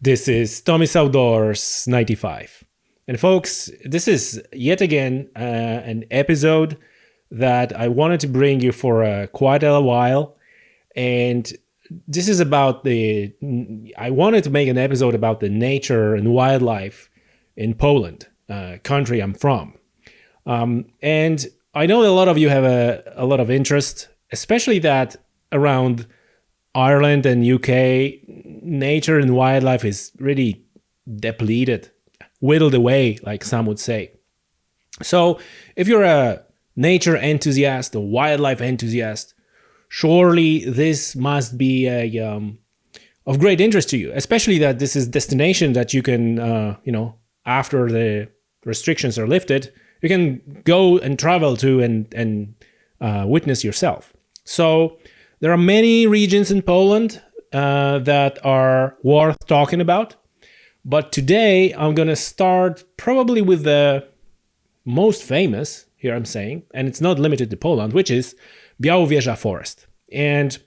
This is Tommy's Outdoors 95. And folks, this is yet again an episode that I wanted to bring you for quite a while. And this is about I wanted to make an episode about the nature and wildlife in Poland, country I'm from. And I know a lot of you have a lot of interest, especially that around Ireland and UK, nature and wildlife is really depleted, whittled away, like some would say. So if you're a nature enthusiast, a wildlife enthusiast, surely this must be of great interest to you, especially that this is a destination that you can, after the restrictions are lifted, you can go and travel to and witness yourself. So there are many regions in Poland that are worth talking about. But today I'm going to start probably with the most famous, here I'm saying, and it's not limited to Poland, which is Białowieża Forest. And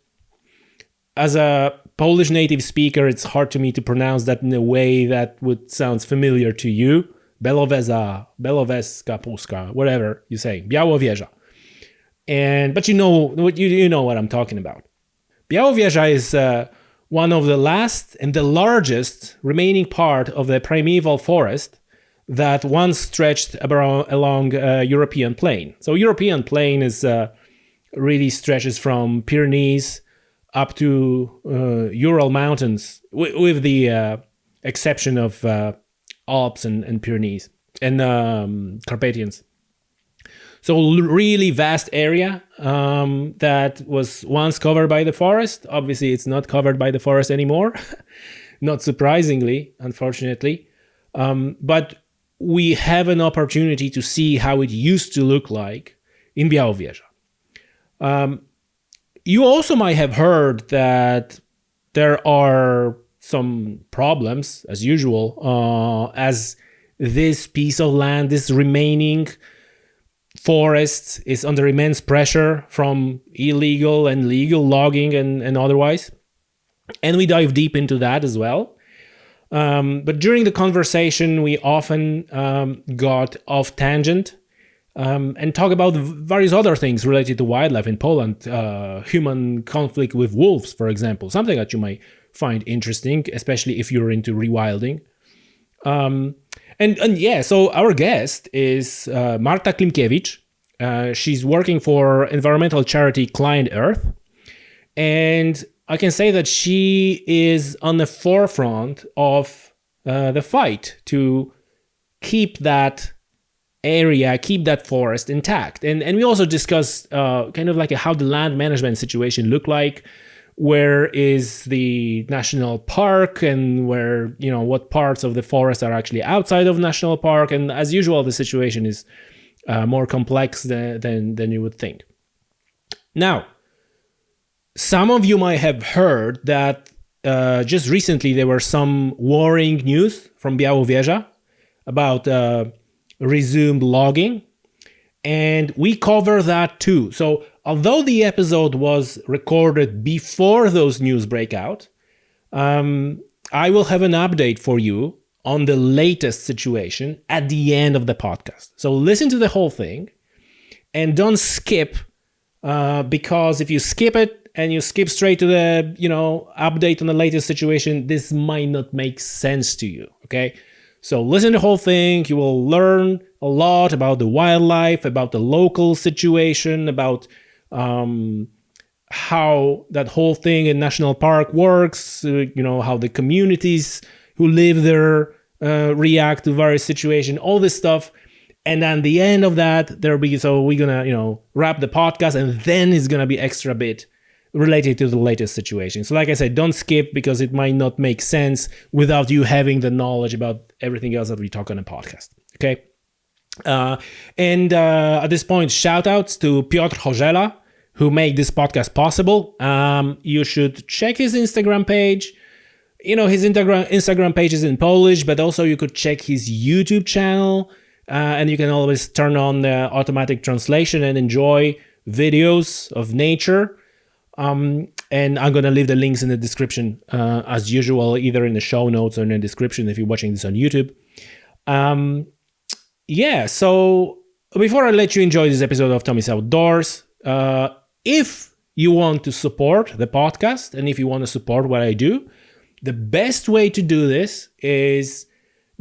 as a Polish native speaker, it's hard to me to pronounce that in a way that would sound familiar to you. Bialowieza, Białowieska, Puska, whatever you say, Białowieża. But you know what I'm talking about. Białowieża is one of the last and the largest remaining part of the primaeval forest that once stretched along European plain. So European plain is really stretches from Pyrenees up to Ural Mountains, with the exception of Alps and Pyrenees and Carpathians. So really vast area that was once covered by the forest. Obviously, it's not covered by the forest anymore, not surprisingly, unfortunately. But we have an opportunity to see how it used to look like in Białowieża. You also might have heard that there are some problems, as usual, as this piece of land, this remaining forest is under immense pressure from illegal and legal logging and otherwise. And we dive deep into that as well. But during the conversation, we often got off tangent and talk about various other things related to wildlife in Poland, human conflict with wolves, for example, something that you might find interesting, especially if you're into rewilding. So our guest is Marta Klimkiewicz. She's working for environmental charity ClientEarth. And I can say that she is on the forefront of the fight to keep that area, keep that forest intact. And we also discussed kind of like how the land management situation look like. Where is the national park, and where, what parts of the forest are actually outside of national park. And as usual, the situation is more complex than you would think. Now, some of you might have heard that just recently there were some worrying news from Białowieża about resumed logging. And we cover that too. So although the episode was recorded before those news break out, I will have an update for you on the latest situation at the end of the podcast. So listen to the whole thing and don't skip, because if you skip it and you skip straight to the, update on the latest situation, this might not make sense to you, okay? So listen to the whole thing. You will learn a lot about the wildlife, about the local situation, about how that whole thing in national park works, how the communities who live there react to various situations, all this stuff. And then the end of that, we're gonna, wrap the podcast, and then it's gonna be extra bit related to the latest situation. So like I said, don't skip, because it might not make sense without you having the knowledge about everything else that we talk on a podcast. Okay. At this point, shout outs to Piotr Chorzela, who made this podcast possible. You should check his Instagram page. His Instagram page is in Polish, but also you could check his YouTube channel, and you can always turn on the automatic translation and enjoy videos of nature. And I'm going to leave the links in the description as usual, either in the show notes or in the description if you're watching this on YouTube. So before I let you enjoy this episode of Tommy's Outdoors, if you want to support the podcast and if you want to support what I do, the best way to do this is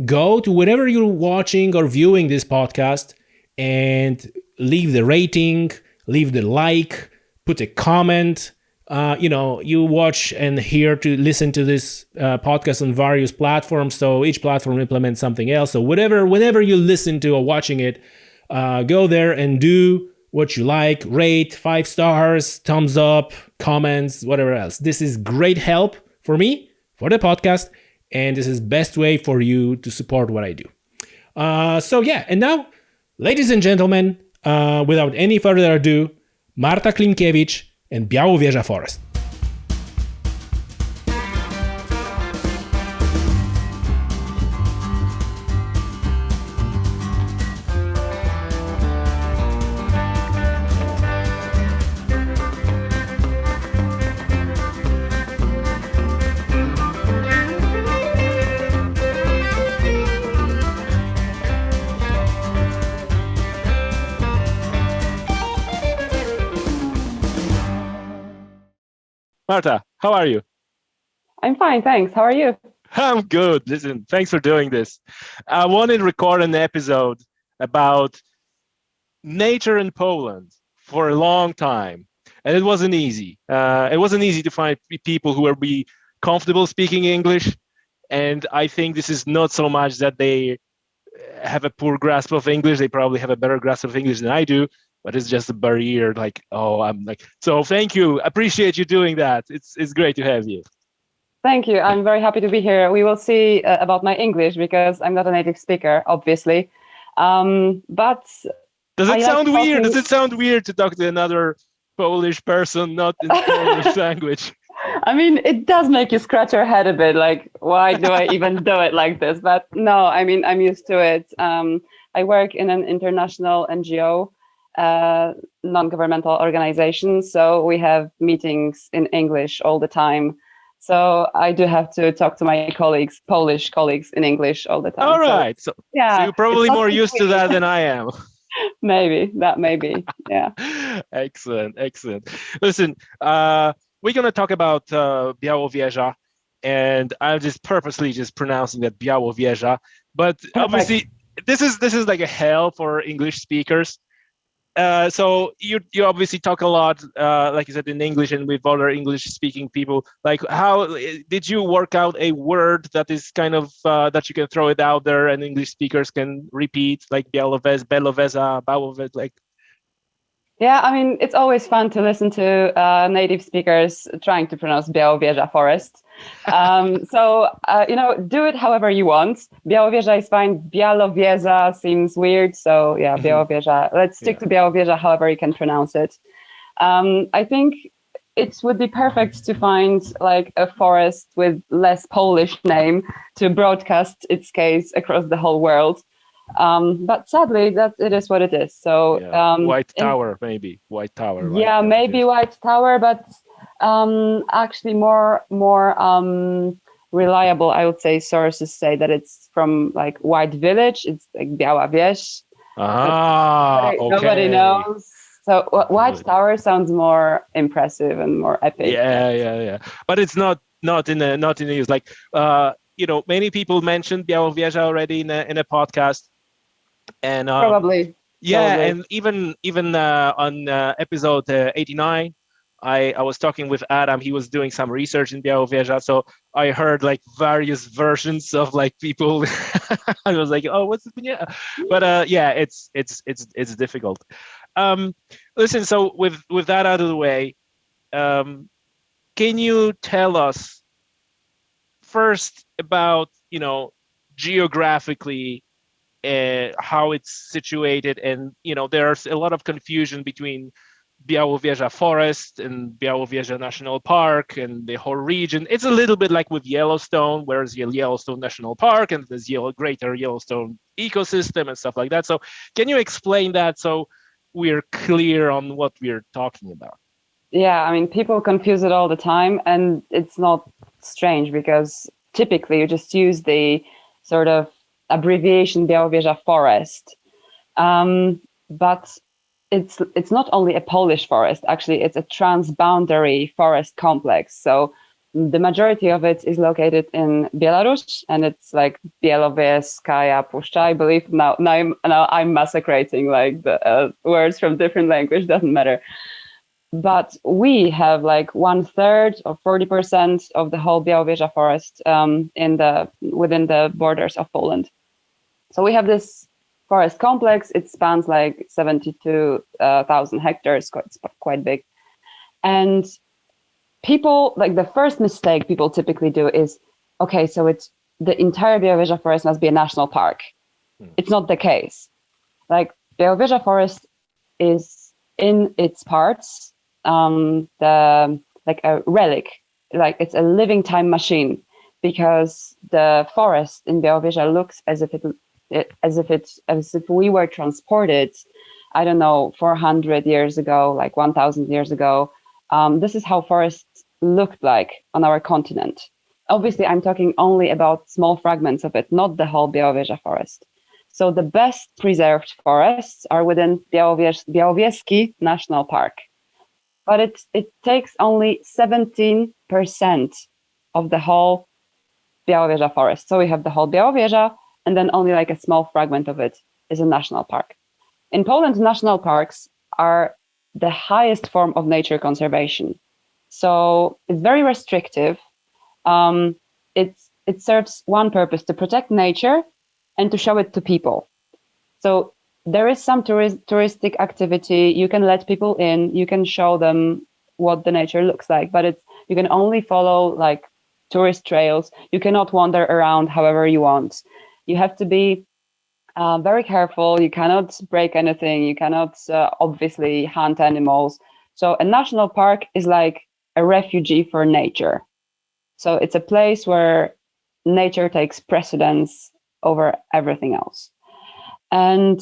go to wherever you're watching or viewing this podcast and leave the rating, leave the like, put a comment. You watch and hear to listen to this podcast on various platforms. So each platform implements something else. So whenever you listen to or watching it, go there and do what you like, rate 5 stars, thumbs up, comments, whatever else. This is great help for me, for the podcast, and this is best way for you to support what I do. And now, ladies and gentlemen, without any further ado, Marta Klimkiewicz and Białowieża Forest. Marta, how are you? I'm fine, thanks. How are you? I'm good. Listen, thanks for doing this. I wanted to record an episode about nature in Poland for a long time, and it wasn't easy. It wasn't easy to find people who will be comfortable speaking English, and I think this is not so much that they have a poor grasp of English. They probably have a better grasp of English than I do. But it's just a barrier. So thank you. Appreciate you doing that. It's great to have you. Thank you. I'm very happy to be here. We will see about my English because I'm not a native speaker, obviously. But does it sound weird? Does it sound weird to talk to another Polish person not in the Polish language? I mean, it does make you scratch your head a bit. Like, why do I even do it like this? But no, I mean, I'm used to it. I work in an international NGO. Non-governmental organization, so we have meetings in English all the time. So I do have to talk to my colleagues, Polish colleagues, in English all the time. All right. So you're probably more used to that than I am. Maybe. Yeah. Excellent. Listen, we're going to talk about Białowieża, and I'm just purposely pronouncing that Białowieża. But obviously, this is like a hell for English speakers. So you obviously talk a lot, like you said, in English and with other English-speaking people. Like, how did you work out a word that is kind of that you can throw it out there and English speakers can repeat, like Bialowieza, like? Yeah, I mean, it's always fun to listen to native speakers trying to pronounce Białowieża Forest. Do it however you want. Białowieża is fine. Bialowieza seems weird. So yeah, Białowieża. Let's stick to Białowieża, however you can pronounce it. I think it would be perfect to find like a forest with less Polish name to broadcast its case across the whole world. But sadly, that it is what it is. So White Tower, maybe White Tower. Yeah, maybe White Tower, but actually more reliable, I would say, sources say that it's from like White Village. It's like Białowieża. Okay. Nobody knows. So White Tower sounds more impressive and more epic. Yeah. But it's not in the news. Like many people mentioned Białowieża already in a podcast. And probably. And even on episode 89, I was talking with Adam. He was doing some research in Białowieża, so I heard like various versions of like people. I was like, oh, what's it? Yeah, but it's difficult. Listen, so with that out of the way, can you tell us first about geographically how it's situated? And there's a lot of confusion between Białowieża Forest and Białowieża National Park and the whole region. It's a little bit like with Yellowstone, where's Yellowstone National Park and there's greater Yellowstone ecosystem and stuff like that. So can you explain that so we're clear on what we're talking about? Yeah, I mean, people confuse it all the time, and it's not strange because typically you just use the sort of abbreviation Białowieża Forest. But it's not only a Polish forest, actually, it's a transboundary forest complex. So the majority of it is located in Belarus, and it's like Białowieska Puszcza, I believe. Now I'm massacrating like the words from different language, doesn't matter. But we have like 1/3 or 40% of the whole Białowieża forest within the borders of Poland. So we have this forest complex. It spans like 72,000 hectares. It's quite big. And people, like the first mistake people typically do is, okay, so it's the entire Białowieża forest must be a national park. It's not the case. Like Białowieża forest is in its parts, like a relic, like it's a living time machine, because the forest in Białowieża looks as if we were transported, I don't know, 400 years ago, like 1,000 years ago. This is how forests looked like on our continent. Obviously, I'm talking only about small fragments of it, not the whole Białowieża forest. So the best preserved forests are within Białowieski National Park. But it takes only 17% of the whole Białowieża forest. So we have the whole Białowieża, and then only like a small fragment of it is a national park. In Poland, national parks are the highest form of nature conservation. So it's very restrictive. It serves one purpose: to protect nature and to show it to people. So there is some touristic activity. You can let people in, you can show them what the nature looks like, but you can only follow like tourist trails. You cannot wander around however you want. You have to be very careful. You cannot break anything. You cannot obviously hunt animals. So a national park is like a refugee for nature. So it's a place where nature takes precedence over everything else. And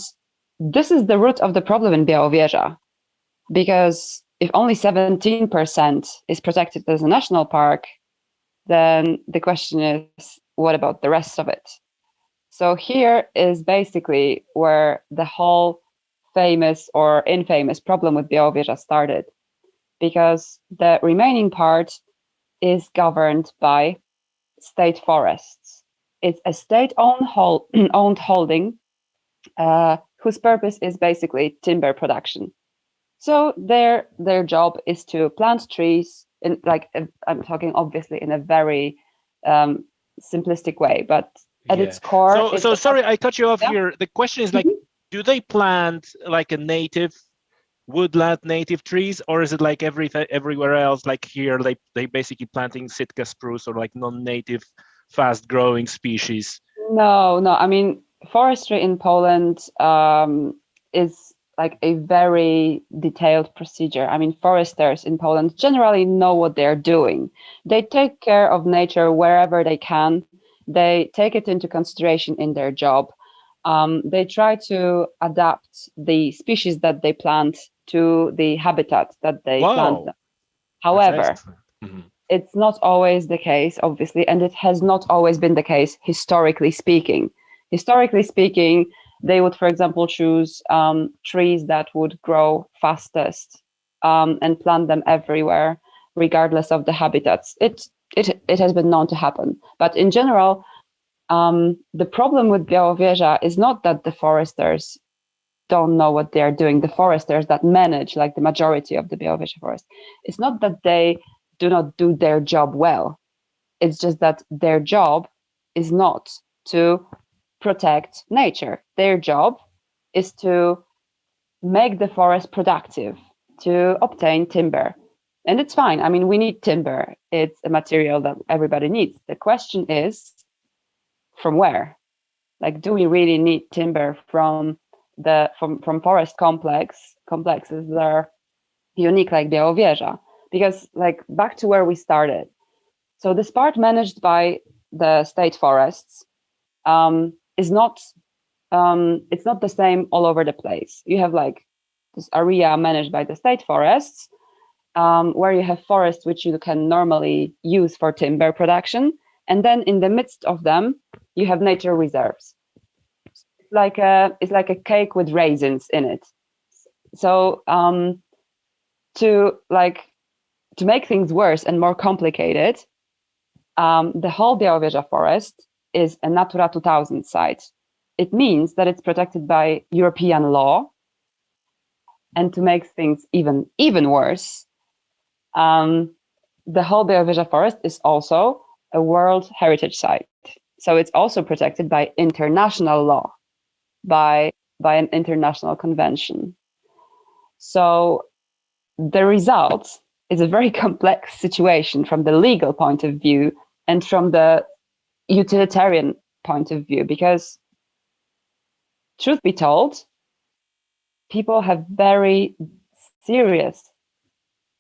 this is the root of the problem in Białowieża, because if only 17% is protected as a national park, then the question is, what about the rest of it? So here is basically where the whole famous or infamous problem with Białowieża started, because the remaining part is governed by state forests. It's a state-owned holding whose purpose is basically timber production. So their job is to plant trees, in like I'm talking obviously in a very simplistic way, but at its core. So sorry, I cut you off here. The question is like, do they plant like a native woodland, native trees, or is it like everywhere else? Like here, they basically planting Sitka spruce or like non-native, fast-growing species. No. I mean, forestry in Poland is like a very detailed procedure. I mean, foresters in Poland generally know what they're doing. They take care of nature wherever they can. They take it into consideration in their job. They try to adapt the species that they plant to the habitat that they plant them. However, it's not always the case, obviously, and it has not always been the case, historically speaking. Historically speaking, they would, for example, choose trees that would grow fastest and plant them everywhere, regardless of the habitats. It has been known to happen. But in general, the problem with Białowieża is not that the foresters don't know what they're doing. The foresters that manage, like the majority of the Białowieża forest, it's not that they do not do their job well. It's just that their job is not to protect nature. Their job is to make the forest productive, to obtain timber. And it's fine. I mean, we need timber. It's a material that everybody needs. The question is, from where? Like, do we really need timber from forest complexes that are unique like Białowieża? Because like back to where we started. So this part managed by the state forests is not it's not the same all over the place. You have like this area managed by the state forests, where you have forests which you can normally use for timber production, and then in the midst of them you have nature reserves. It's like a cake with raisins in it. So to make things worse and more complicated, the whole Białowieża Forest is a Natura 2000 site. It means that it's protected by European law. And to make things even worse, the whole Białowieża Forest is also a World Heritage Site. So it's also protected by international law, by an international convention. So the result is a very complex situation from the legal point of view and from the utilitarian point of view, because truth be told, people have very serious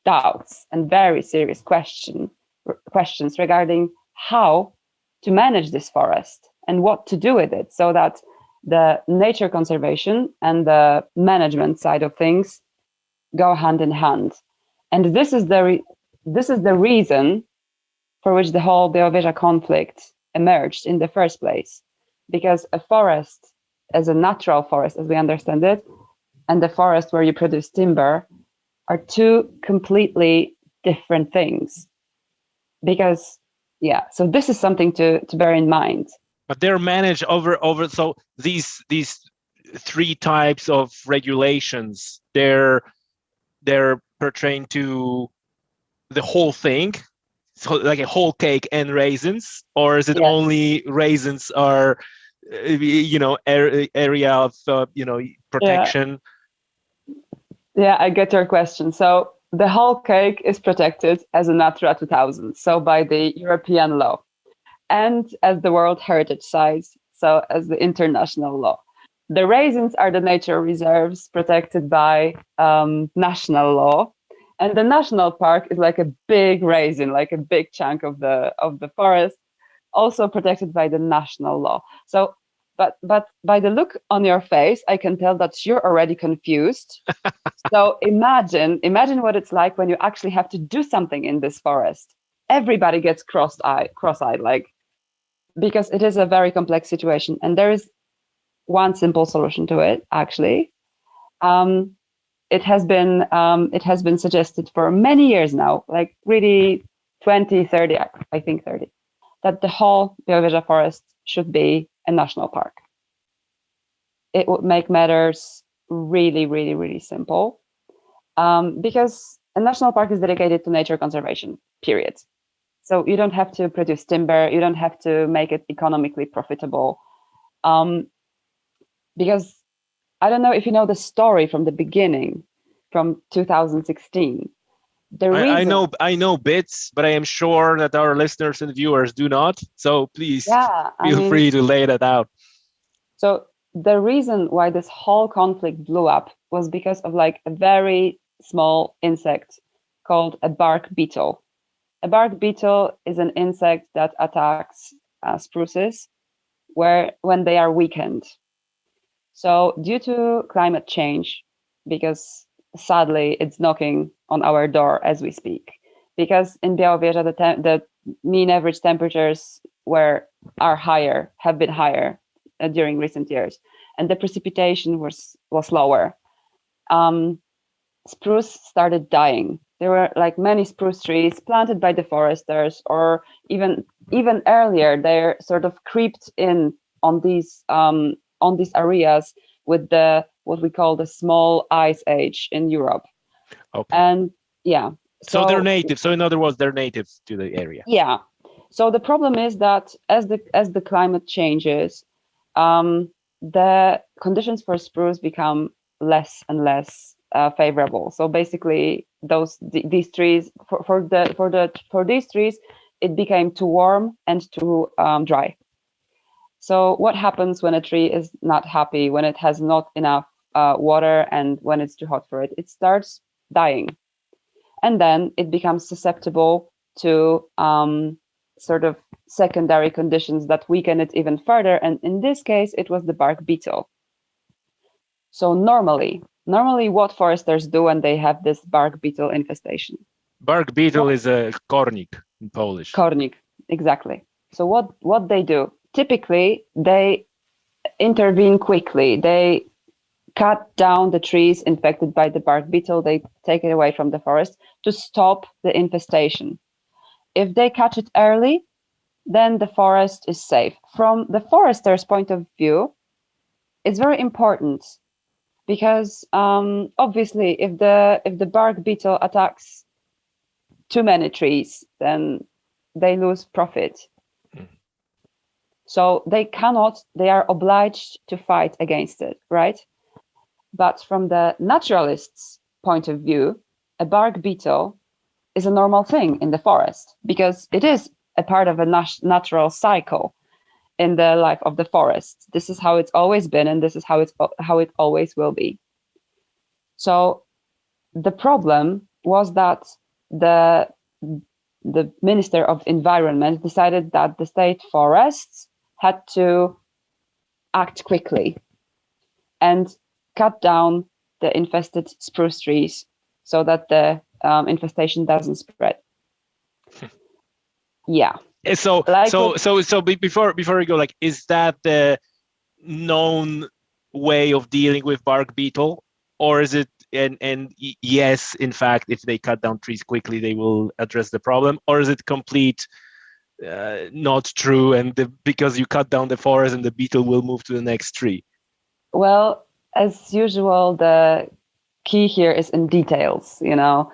doubts and very serious questions regarding how to manage this forest and what to do with it, so that the nature conservation and the management side of things go hand in hand. And this is the reason for which the whole Białowieża conflict emerged in the first place, because a forest as a natural forest, as we understand it, and the forest where you produce timber are two completely different things. Because, so this is something to bear in mind. But they're managed over so these three types of regulations, they're pertaining to the whole thing, so like a whole cake and raisins, or is it only raisins are area of protection? Yeah, I get your question. So the whole cake is protected as a Natura 2000, so by the European law, and as the World Heritage Site, so as the international law. The raisins are the nature reserves protected by national law, and the national park is like a big raisin, like a big chunk of the forest, also protected by the national law. So, but by the look on your face, I can tell that you're already confused. So imagine what it's like when you actually have to do something in this forest. Everybody gets cross-eyed, because it is a very complex situation, and there is one simple solution to it. Actually, it has been suggested for many years now, like really 20, 30, I think 30, that the whole Białowieża Forest should be a national park. It would make matters really, really, really simple, because a national park is dedicated to nature conservation, period. So you don't have to produce timber, you don't have to make it economically profitable. Because I don't know if you know the story from the beginning, from 2016. I know bits, but I am sure that our listeners and viewers do not. So please feel free to lay that out. So the reason why this whole conflict blew up was because of like a very small insect called a bark beetle. A bark beetle is an insect that attacks spruces when they are weakened. So due to climate change, because sadly it's knocking on our door as we speak, because in Białowieża the mean average temperatures have been higher during recent years, and the precipitation was lower. Spruce started dying. There were like many spruce trees planted by the foresters, or even earlier, they're sort of creeped in on these areas with what we call the small ice age in Europe. Okay. And so they're native. So in other words, they're native to the area. Yeah. So the problem is that as the climate changes, the conditions for spruce become less and less favorable. So basically, these trees for these trees, it became too warm and too dry. So what happens when a tree is not happy, when it has not enough water, and when it's too hot for it? It starts dying, and then it becomes susceptible to sort of secondary conditions that weaken it even further. And in this case, it was the bark beetle. So normally, normally what foresters do when they have this bark beetle infestation. Bark beetle is a kornik in Polish. Kornik, exactly. So what they do? Typically, they intervene quickly. They cut down the trees infected by the bark beetle. They take it away from the forest to stop the infestation. If they catch it early, then the forest is safe. From the forester's point of view, it's very important because obviously if the bark beetle attacks too many trees, then they lose profit. So they are obliged to fight against it, right? But from the naturalist's point of view, a bark beetle is a normal thing in the forest because it is a part of a natural cycle in the life of the forest. This is how it's always been, and this is how it always will be. So the problem was that the Minister of Environment decided that the state forests had to act quickly and cut down the infested spruce trees so that the infestation doesn't spread. Yeah. So before we go, like, is that the known way of dealing with bark beetle, or is it? And yes, in fact, if they cut down trees quickly, they will address the problem, or is it complete not true? And because you cut down the forest, and the beetle will move to the next tree. Well, as usual, the key here is in details. You know,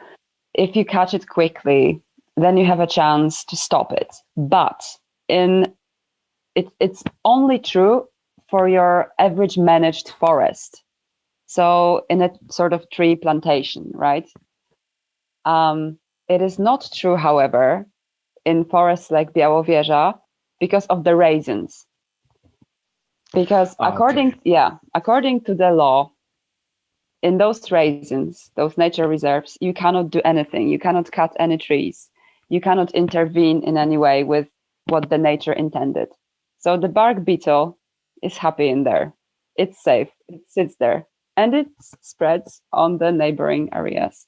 if you catch it quickly, then you have a chance to stop it. But it's only true for your average managed forest. So in a sort of tree plantation, right? It is not true, however, in forests like Białowieża because of the raisins. Because according to the law, in those raisins, those nature reserves, you cannot do anything. You cannot cut any trees. You cannot intervene in any way with what the nature intended. So the bark beetle is happy in there. It's safe. It sits there and it spreads on the neighboring areas.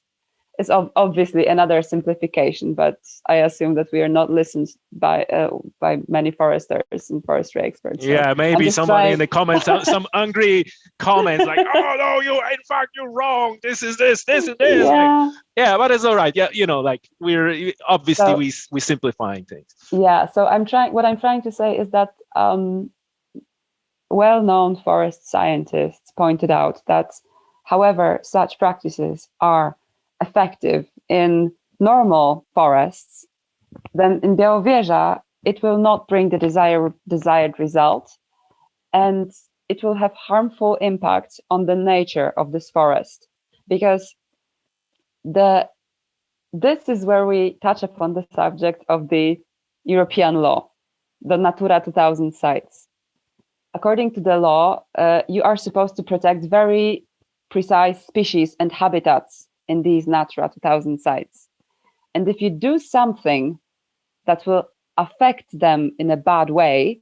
It's obviously another simplification, but I assume that we are not listened by many foresters and forestry experts. Yeah, so maybe somebody in the comments, some angry comments like, "Oh no, you're wrong. This is this and this." Yeah. Like, yeah, but it's all right. Yeah, like we're obviously we simplifying things. Yeah. So what I'm trying to say is that well-known forest scientists pointed out that, however, such practices are effective in normal forests, then in Białowieża, it will not bring the desired result, and it will have harmful impact on the nature of this forest, because this is where we touch upon the subject of the European law, the Natura 2000 sites. According to the law, you are supposed to protect very precise species and habitats in these Natura 2000 sites. And if you do something that will affect them in a bad way,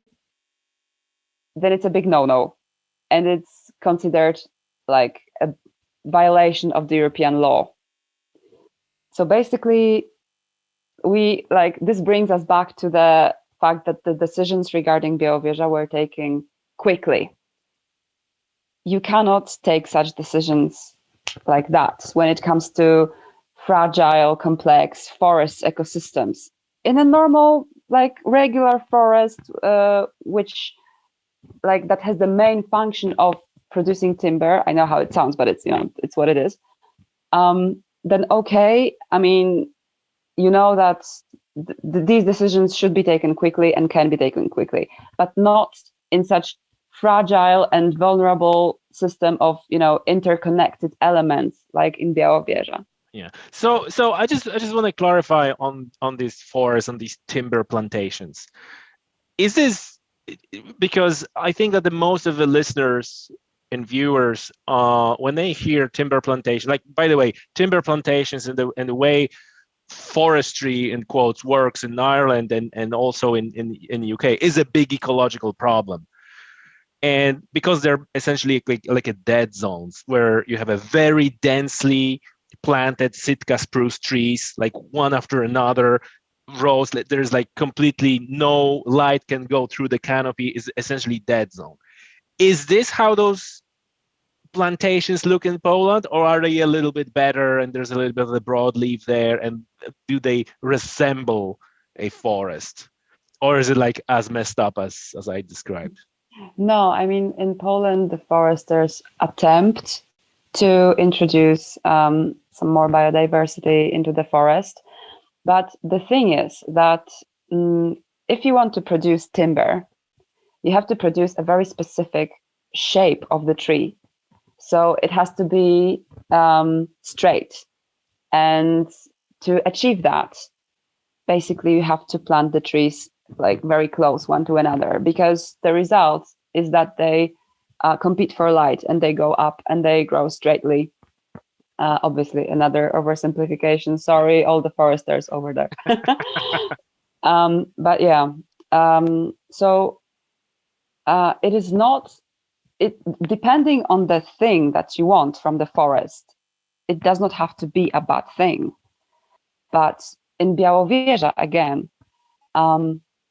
then it's a big no-no. And it's considered like a violation of the European law. So basically, this brings us back to the fact that the decisions regarding Białowieża were taken quickly. You cannot take such decisions like that when it comes to fragile, complex forest ecosystems. In a normal, regular forest, which that has the main function of producing timber. I know how it sounds, but it's what it is. Then okay, I mean, that these decisions should be taken quickly and can be taken quickly, but not in such fragile and vulnerable system of interconnected elements like in Białowieża. Yeah. So I just want to clarify on these forests, on these timber plantations. Is this because I think that the most of the listeners and viewers, when they hear timber plantation, by the way, timber plantations and the way forestry in quotes works in Ireland and also in the UK is a big ecological problem. And because they're essentially like a dead zones where you have a very densely planted Sitka spruce trees, like one after another, rows, there's like completely no light can go through the canopy, is essentially dead zone. Is this how those plantations look in Poland, or are they a little bit better and there's a little bit of the broadleaf there, and do they resemble a forest, or is it like as messed up as I described? No, I mean, in Poland, the foresters attempt to introduce some more biodiversity into the forest. But the thing is that if you want to produce timber, you have to produce a very specific shape of the tree. So it has to be straight. And to achieve that, basically, you have to plant the trees like very close one to another, because the result is that they compete for light and they go up and they grow straightly. Obviously, another oversimplification. Sorry, all the foresters over there. But yeah, so it is not. It depending on the thing that you want from the forest, it does not have to be a bad thing. But in Białowieża, again,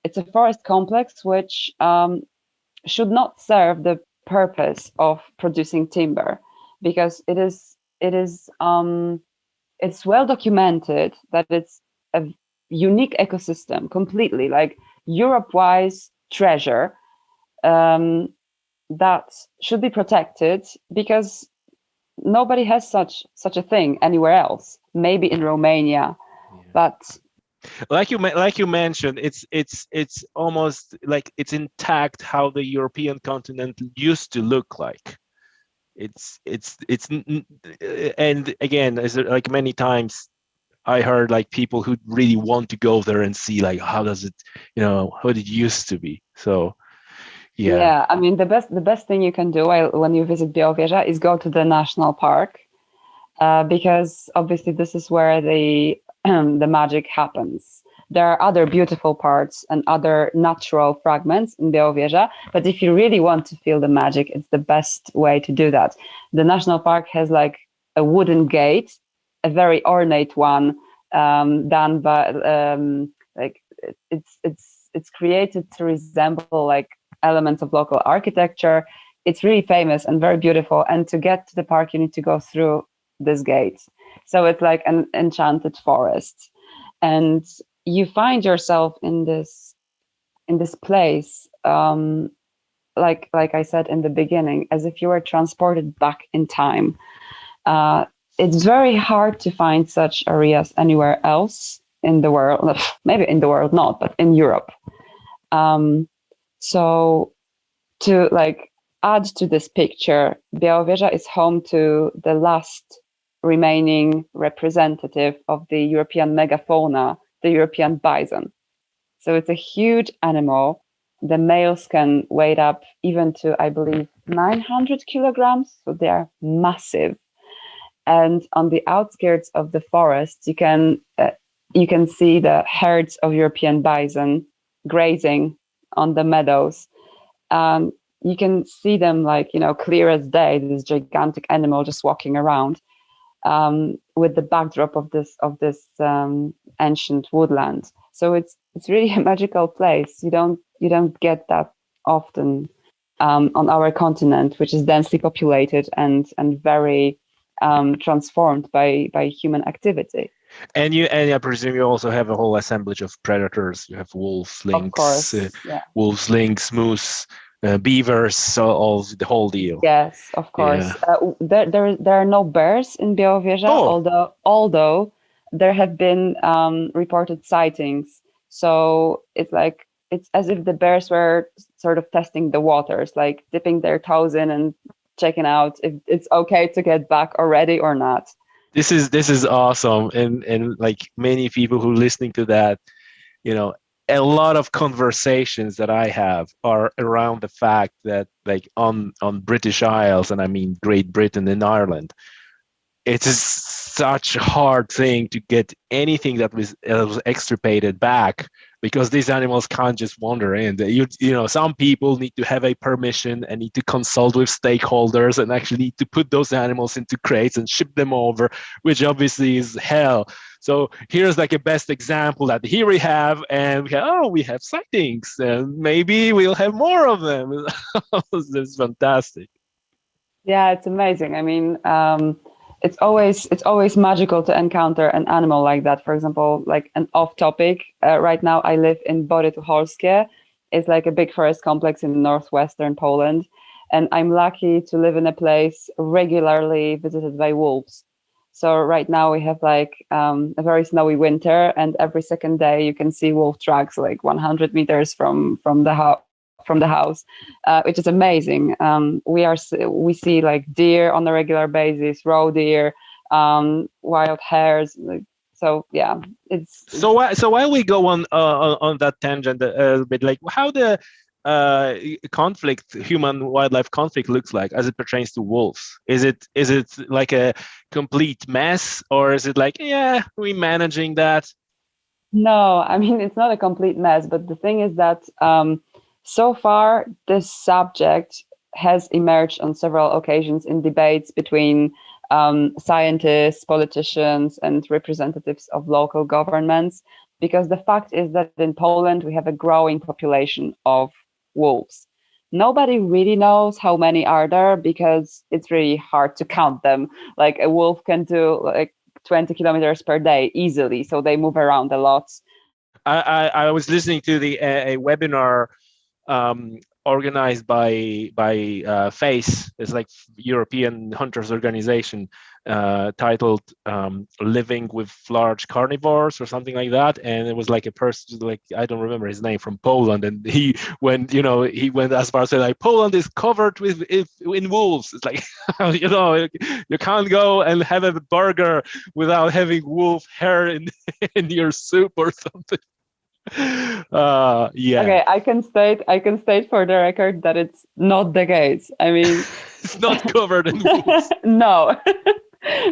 it's a forest complex which should not serve the purpose of producing timber, because it's well documented that it's a unique ecosystem, completely like Europe-wise treasure that should be protected, because nobody has such a thing anywhere else. Maybe in Romania, but like you mentioned, it's almost like it's intact how the European continent used to look like. It's and again, as like many times I heard like people who really want to go there and see like how does it, how it used to be. So yeah, I mean, the best thing you can do when you visit Białowieża is go to the national park, because obviously this is where the magic happens. There are other beautiful parts and other natural fragments in Białowieża, but if you really want to feel the magic, it's the best way to do that. The national park has like a wooden gate, a very ornate one, done by like it's created to resemble like elements of local architecture. It's really famous and very beautiful. And to get to the park, you need to go through this gate. So it's like an enchanted forest, and you find yourself in this place, like I said in the beginning, as if you were transported back in time. It's very hard to find such areas anywhere else in the world. Maybe in the world not, but in Europe. So to like add to this picture, Białowieża is home to the last remaining representative of the European megafauna, the European bison. So it's a huge animal. The males can weigh up even to, I believe, 900 kilograms. So they are massive. And on the outskirts of the forest, you can see the herds of European bison grazing on the meadows. You can see them like, clear as day, this gigantic animal just walking around. With the backdrop of this ancient woodland. So it's really a magical place. You don't get that often on our continent, which is densely populated and very transformed by human activity. And I presume you also have a whole assemblage of predators. You have wolves, lynx, of course, wolves, lynx, moose, beavers, all the whole deal. Yes, of course. Yeah. There are no bears in Białowieża, although there have been reported sightings. So it's as if the bears were sort of testing the waters, like dipping their toes in and checking out if it's okay to get back already or not. This is awesome, and like many people who are listening to that, a lot of conversations that I have are around the fact that like on British Isles, and I mean Great Britain and Ireland, it is such a hard thing to get anything that was extirpated back because these animals can't just wander in. Some people need to have a permission and need to consult with stakeholders and actually need to put those animals into crates and ship them over, which obviously is hell. So here's like a best example that here we have, and we have sightings, and maybe we'll have more of them. This is fantastic. Yeah, it's amazing. I mean, it's always magical to encounter an animal like that. For example, like an off topic, right now I live in Bory Tucholskie. It's like a big forest complex in northwestern Poland, and I'm lucky to live in a place regularly visited by wolves. So right now we have like a very snowy winter, and every second day you can see wolf tracks like 100 meters from the house, which is amazing. We see like deer on a regular basis, roe deer, wild hares. So yeah, it's so while we go on that tangent a bit, like how the human wildlife conflict looks like as it pertains to wolves. Is it like a complete mess, or is it like, yeah, we're managing that? No, I mean, it's not a complete mess, but the thing is that so far this subject has emerged on several occasions in debates between scientists, politicians, and representatives of local governments, because the fact is that in Poland we have a growing population of wolves. Nobody really knows how many are there, because it's really hard to count them. Like a wolf can do like 20 kilometers per day easily, so they move around a lot. I was listening to a webinar organized by FACE. It's like European Hunters Organization, titled "Living with Large Carnivores" or something like that. And it was like a person, like I don't remember his name, from Poland, and he went as far as saying like Poland is covered in wolves. It's like you can't go and have a burger without having wolf hair in your soup or something. Yeah. Okay, I can state for the record that it's not the case. I mean, it's not covered in wolves. No.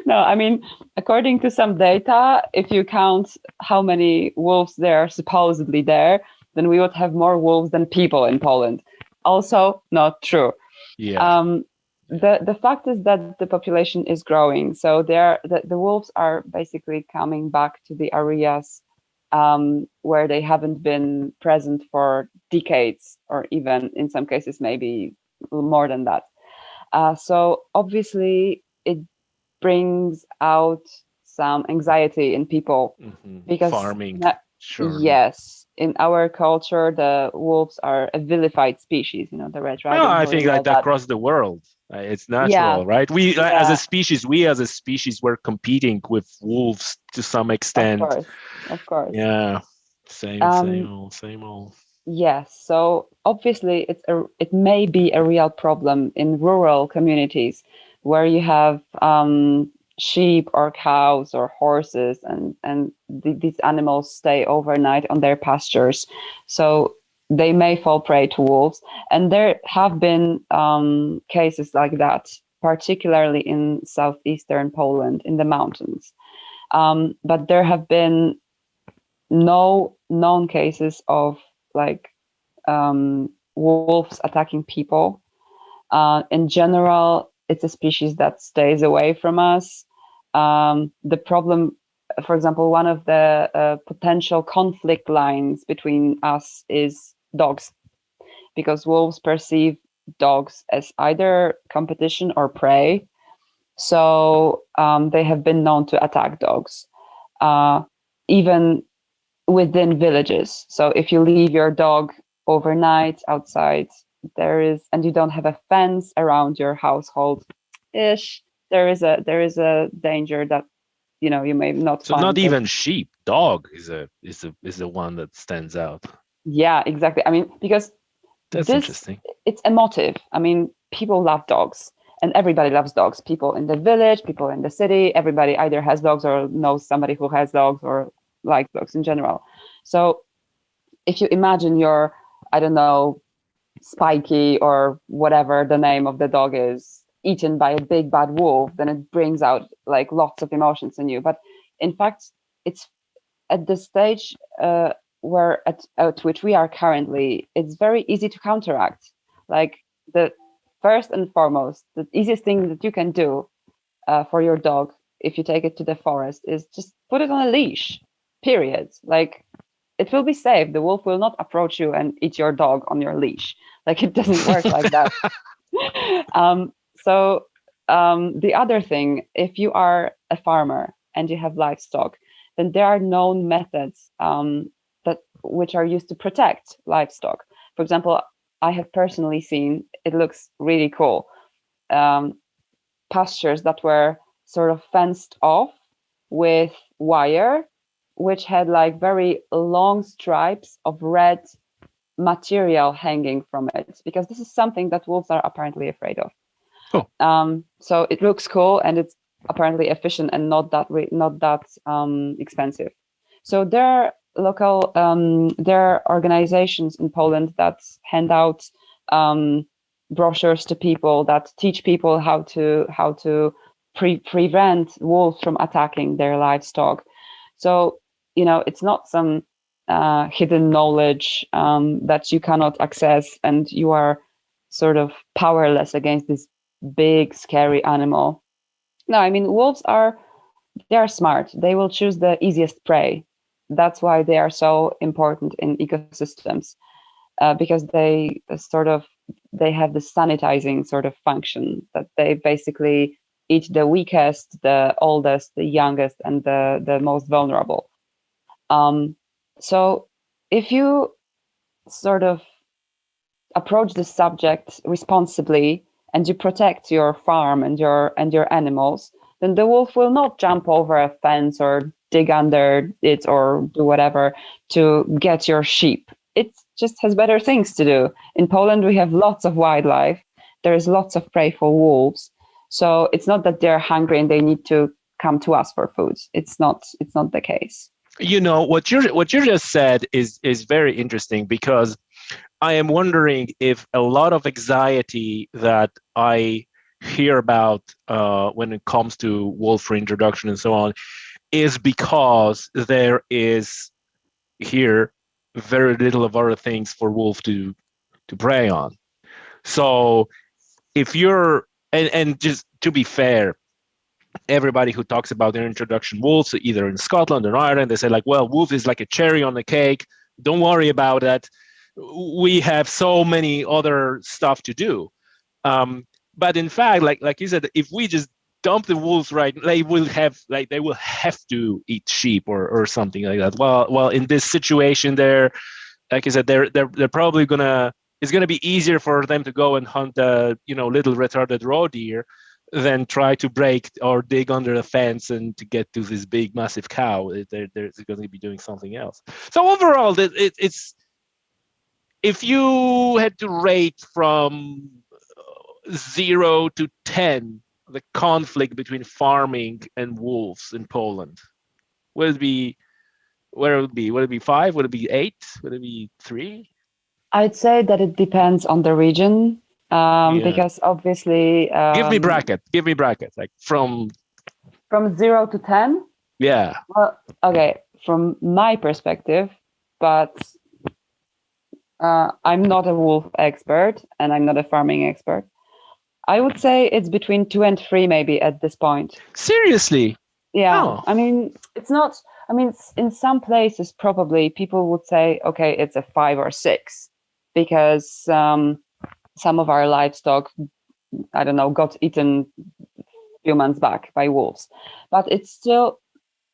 No, I mean, according to some data, if you count how many wolves there are supposedly there, then we would have more wolves than people in Poland. Also not true. Yeah. The fact is that the population is growing. So the wolves are basically coming back to the areas where they haven't been present for decades, or even in some cases maybe more than that. So obviously it brings out some anxiety in people, because farming. Sure. Yes, in our culture the wolves are a vilified species. The red dragon. I think like that across the world. It's natural, right? As a species, were competing with wolves to some extent. Of course. Yeah. Same old. Yes. So obviously it may be a real problem in rural communities where you have sheep or cows or horses, and these animals stay overnight on their pastures. So they may fall prey to wolves. And there have been cases like that, particularly in southeastern Poland, in the mountains. But there have been no known cases of like wolves attacking people. In general, it's a species that stays away from us. The problem, for example, one of the potential conflict lines between us is dogs, because wolves perceive dogs as either competition or prey. So they have been known to attack dogs, even within villages. So if you leave your dog overnight outside, and you don't have a fence around your household, there is a danger that you may not. So not even sheep, dog is the one that stands out. Yeah, exactly. I mean, because that's interesting. It's emotive. I mean, people love dogs, and everybody loves dogs. People in the village, people in the city, everybody either has dogs or knows somebody who has dogs or likes dogs in general. So if you imagine your, I don't know, Spiky or whatever the name of the dog is, eaten by a big bad wolf, then it brings out like lots of emotions in you. But in fact, it's at this stage, at which we are currently, it's very easy to counteract. Like the first and foremost, the easiest thing that you can do for your dog if you take it to the forest is just put it on a leash, period. Like it will be safe. The wolf will not approach you and eat your dog on your leash. Like it doesn't work like that. The other thing, if you are a farmer and you have livestock, then there are known methods which are used to protect livestock. For example, I have personally seen, it looks really cool, pastures that were sort of fenced off with wire, which had like very long stripes of red material hanging from it, because this is something that wolves are apparently afraid of. Oh. So it looks cool and it's apparently efficient and not that expensive. So there are there are organizations in Poland that hand out brochures to people that teach people how to prevent wolves from attacking their livestock. So it's not some hidden knowledge that you cannot access and you are sort of powerless against this big scary animal. No, I mean wolves they are smart. They will choose the easiest prey. That's why they are so important in ecosystems, because they have the sanitizing sort of function, that they basically eat the weakest, the oldest, the youngest, and the most vulnerable. So if you sort of approach the subject responsibly and you protect your farm and your animals, then the wolf will not jump over a fence or dig under it or do whatever to get your sheep. It just has better things to do. In Poland, we have lots of wildlife. There is lots of prey for wolves. So it's not that they're hungry and they need to come to us for food. It's not the case. What you just said is very interesting, because I am wondering if a lot of anxiety that I hear about when it comes to wolf reintroduction and so on is because there is here very little of other things for wolf to prey on. So if you're and just to be fair, everybody who talks about their introduction wolves, either in Scotland or Ireland, they say like, well, wolf is like a cherry on the cake. Don't worry about it. We have so many other stuff to do. But in fact, like you said, if we just dump the wolves, right, they will have to eat sheep or something like that. Well, in this situation, there, like I said, they're probably it's gonna be easier for them to go and hunt a little retarded roe deer than try to break or dig under a fence and to get to this big massive cow. They're going to be doing something else. So overall, it's if you had to rate from 0 to 10 the conflict between farming and wolves in Poland, would it be 5? Would it be 8? Would it be 3? I'd say that it depends on the region, because obviously give me bracket like from 0 to 10. Yeah. Well, okay, from my perspective, but I'm not a wolf expert and I'm not a farming expert. I would say it's between 2 and 3 maybe at this point. Seriously? Yeah. Oh. I mean, it's not. I mean, in some places probably people would say, okay, it's a 5 or 6, because some of our livestock, I don't know, got eaten a few months back by wolves. But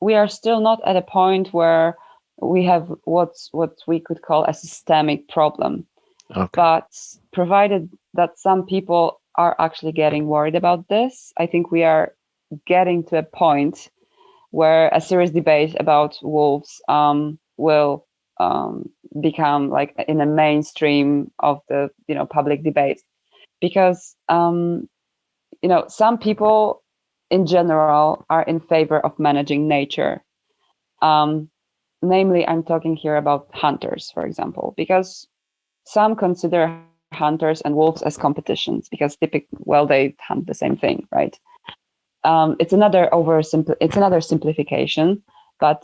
we are still not at a point where we have what we could call a systemic problem. Okay. But provided that some people are actually getting worried about this, I think we are getting to a point where a serious debate about wolves will become like in the mainstream of the public debate, because some people in general are in favor of managing nature. Namely, I'm talking here about hunters, for example, because some consider hunters and wolves as competitions, because they hunt the same thing, right? It's another simplification, but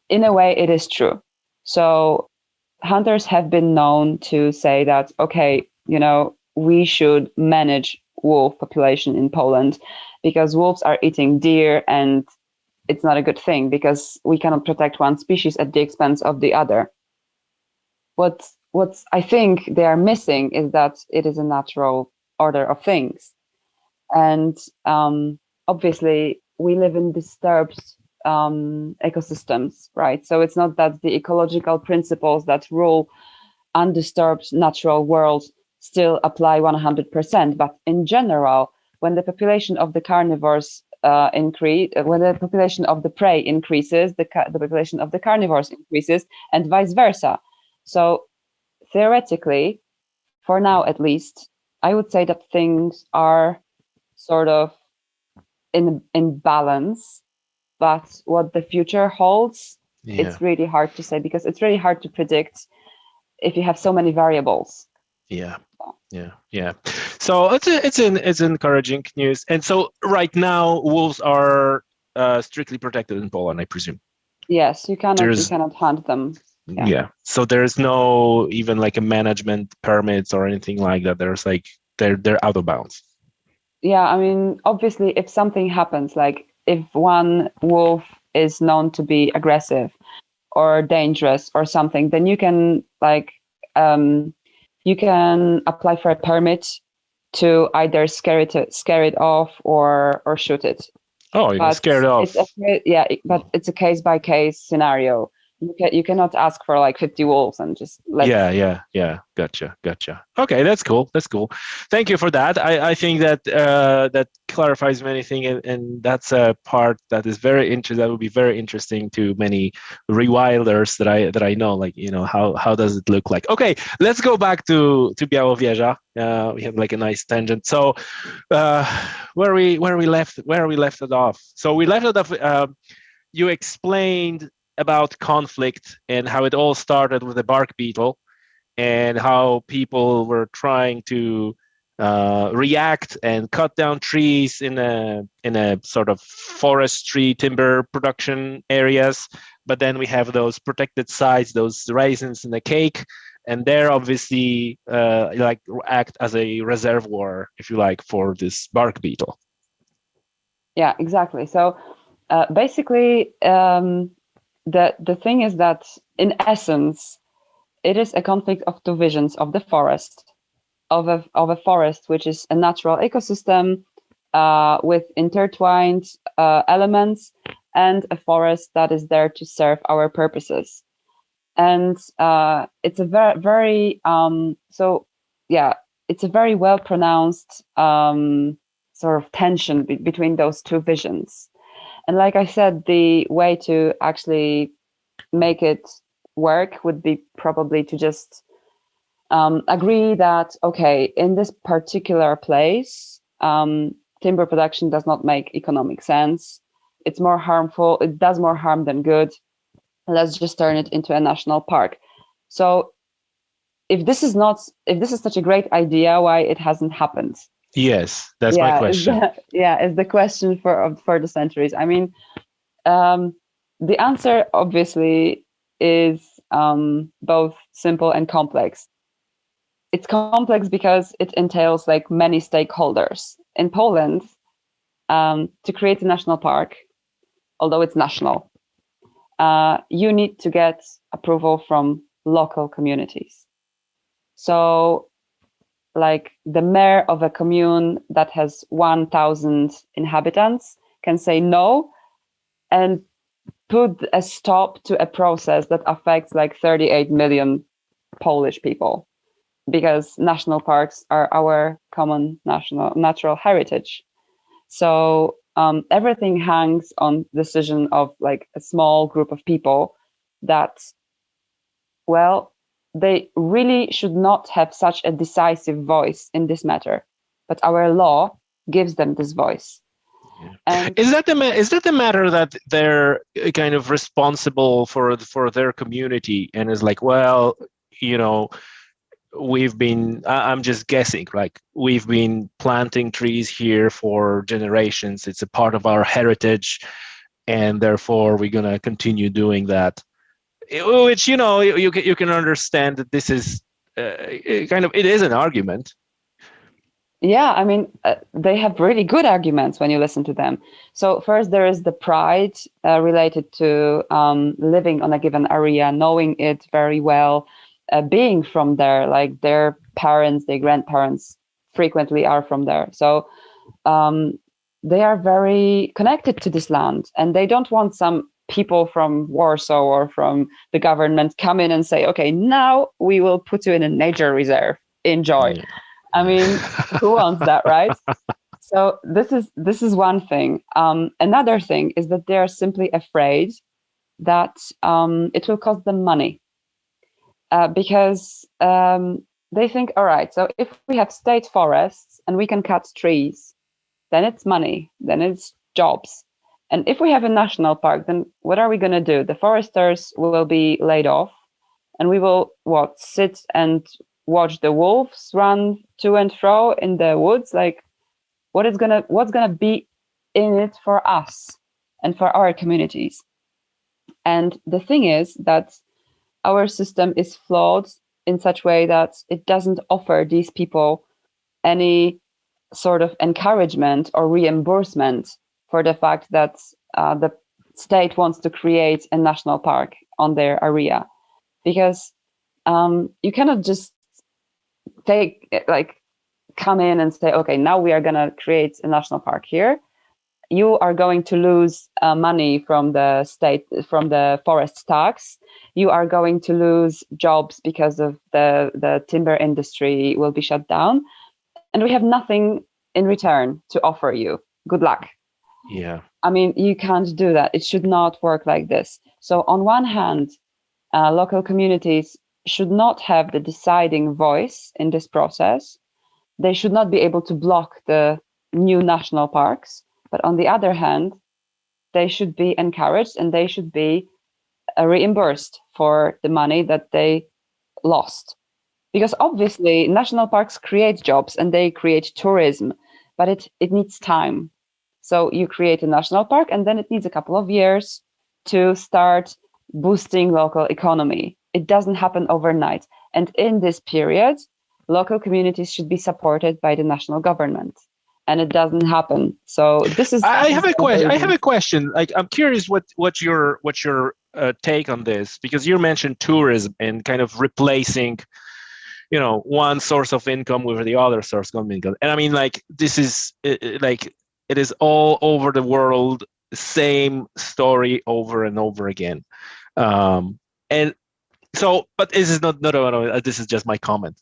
in a way it is true. So hunters have been known to say that, okay, we should manage wolf population in Poland because wolves are eating deer, and it's not a good thing because we cannot protect one species at the expense of the other. What I think they are missing is that it is a natural order of things. And obviously, we live in disturbed ecosystems, right? So it's not that the ecological principles that rule undisturbed natural world still apply 100%. But in general, when the population of the carnivores increase, when the population of the prey increases, the population of the carnivores increases, and vice versa. So theoretically, for now at least, I would say that things are sort of in balance, but what the future holds, it's really hard to say because it's really hard to predict if you have so many variables. Yeah. So it's encouraging news. And so right now, wolves are strictly protected in Poland, I presume. Yes, you cannot hunt them. Yeah. So there's no even like a management permits or anything like that. There's like they're out of bounds. Yeah, I mean, obviously, if something happens, like if one wolf is known to be aggressive or dangerous or something, then you can apply for a permit to either scare it off or shoot it. Oh, you can scare it off. But it's a case by case scenario. You cannot ask for like 50 wolves and just let. Yeah. Gotcha. Okay, that's cool. Thank you for that. I think that that clarifies many things, and that's a part that is that will be very interesting to many rewilders that I know. Like, how does it look like? Okay, let's go back to Białowieża. We have like a nice tangent. So where we left it off. So we left it off. You explained about conflict and how it all started with the bark beetle, and how people were trying to react and cut down trees in a sort of forestry timber production areas. But then we have those protected sites, those raisins in the cake, and they're obviously act as a reservoir, if you like, for this bark beetle. Yeah, exactly. So basically, the thing is that in essence, it is a conflict of two visions of the forest, of a forest which is a natural ecosystem with intertwined elements, and a forest that is there to serve our purposes. And it's a very it's a very well pronounced sort of tension between those two visions. And like I said, the way to actually make it work would be probably to just agree that, okay, in this particular place, timber production does not make economic sense. It's more harmful. It does more harm than good. Let's just turn it into a national park. So if this is such a great idea, why it hasn't happened? Yes, that's my question. Is the question for the centuries. I mean, the answer obviously is both simple and complex. It's complex because it entails like many stakeholders. In Poland, to create a national park, although it's national, you need to get approval from local communities. So like the mayor of a commune that has 1,000 inhabitants can say no and put a stop to a process that affects like 38 million Polish people, because national parks are our common natural heritage. So everything hangs on the decision of like a small group of people that, well, they really should not have such a decisive voice in this matter, but our law gives them this voice. Yeah. And is that the matter that they're kind of responsible for their community, and is like, well, we've been, I'm just guessing, like we've been planting trees here for generations. It's a part of our heritage, and therefore we're gonna continue doing that. which you can understand that this is it is an argument. Yeah, I mean, they have really good arguments when you listen to them. So first, there is the pride related to living on a given area, knowing it very well, being from there, like their parents, their grandparents frequently are from there. So they are very connected to this land, and they don't want some people from Warsaw or from the government come in and say, okay, now we will put you in a nature reserve. Enjoy. Yeah. I mean, who wants that, right? So this is one thing. Another thing is that they are simply afraid that it will cost them money because they think, all right, so if we have state forests and we can cut trees, then it's money, then it's jobs. And if we have a national park, then what are we going to do? The foresters will be laid off, and we will sit and watch the wolves run to and fro in the woods. Like, what's gonna be in it for us and for our communities? And the thing is that our system is flawed in such a way that it doesn't offer these people any sort of encouragement or reimbursement for the fact that the state wants to create a national park on their area, because you cannot just come in and say, okay, now we are going to create a national park here. You are going to lose money from the state, from the forest tax. You are going to lose jobs because of the timber industry will be shut down. And we have nothing in return to offer you. Good luck. Yeah. I mean, you can't do that. It should not work like this. So on one hand, local communities should not have the deciding voice in this process. They should not be able to block the new national parks. But on the other hand, they should be encouraged and they should be reimbursed for the money that they lost. Because obviously, national parks create jobs and they create tourism, but it needs time. So you create a national park and then it needs a couple of years to start boosting local economy. It doesn't happen overnight. And in this period, local communities should be supported by the national government. And it doesn't happen. So this is. I have a question. Like, I'm curious what your take on this, because you mentioned tourism and kind of replacing, one source of income with the other source of income. And I mean, like, this is like, it is all over the world, same story over and over again. And so, but this is not this is just my comment.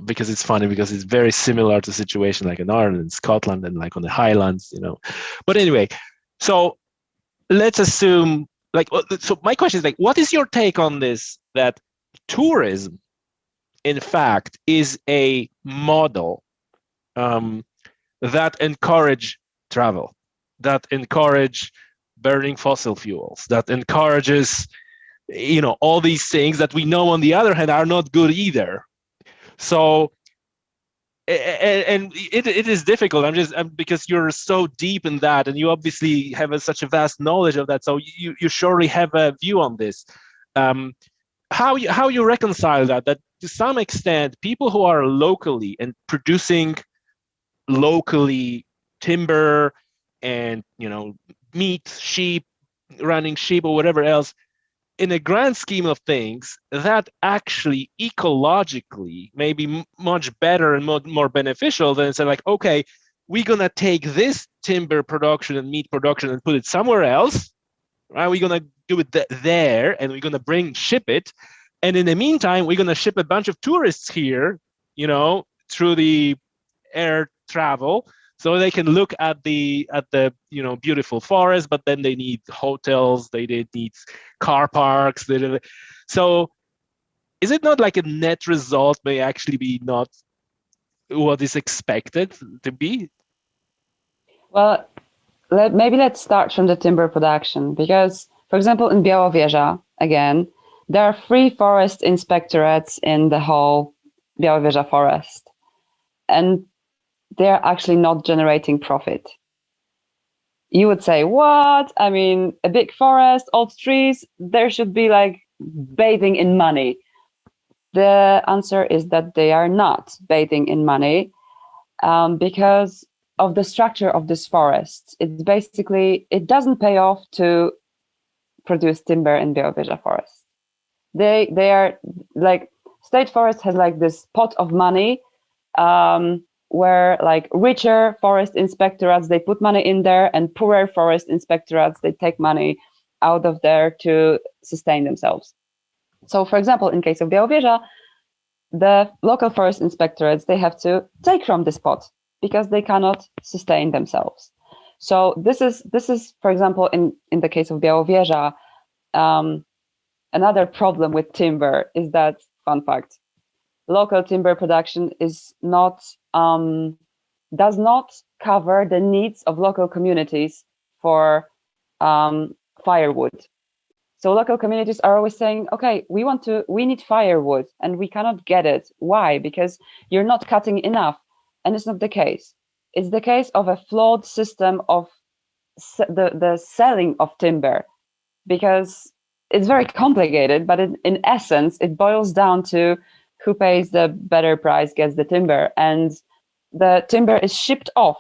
Because it's funny, because it's very similar to situation like in Ireland and Scotland and like on the Highlands, But anyway, so let's assume, so my question is, what is your take on this, that tourism, in fact, is a model that encourage travel, that encourage burning fossil fuels, that encourages, all these things that we know, on the other hand, are not good either. So, and it is difficult. Because you're so deep in that, and you obviously have such a vast knowledge of that. So you surely have a view on this. How you reconcile that to some extent, people who are locally and producing locally timber and meat, sheep, running sheep or whatever else, in a grand scheme of things, that actually ecologically may be much better and more beneficial than say, like, okay, we're going to take this timber production and meat production and put it somewhere else, right? We're going to do it there, and we're going to ship it. And in the meantime, we're going to ship a bunch of tourists here, through the air travel, so they can look at the beautiful forest, but then they need hotels, they need car parks. So is it not like a net result may actually be not what is expected to be? Well, let's start from the timber production, because, for example, in Białowieża, again, there are 3 forest inspectorates in the whole Białowieża Forest. And they're actually not generating profit. You would say, what? I mean, a big forest, old trees, there should be like bathing in money. The answer is that they are not bathing in money because of the structure of this forest. It's basically, it doesn't pay off to produce timber in Białowieża Forest. They are like, state forest has like this pot of money where like richer forest inspectorates, they put money in there, and poorer forest inspectorates, they take money out of there to sustain themselves. So for example, in case of Białowieża, the local forest inspectorates, they have to take from this pot because they cannot sustain themselves. So this is for example, in the case of Białowieża, another problem with timber is that, fun fact, local timber production is not does not cover the needs of local communities for firewood. So local communities are always saying, okay, we need firewood and we cannot get it. Why? Because you're not cutting enough. And it's not the case. It's the case of a flawed system of the selling of timber, because it's very complicated, but in essence, it boils down to who pays the better price gets the timber. And the timber is shipped off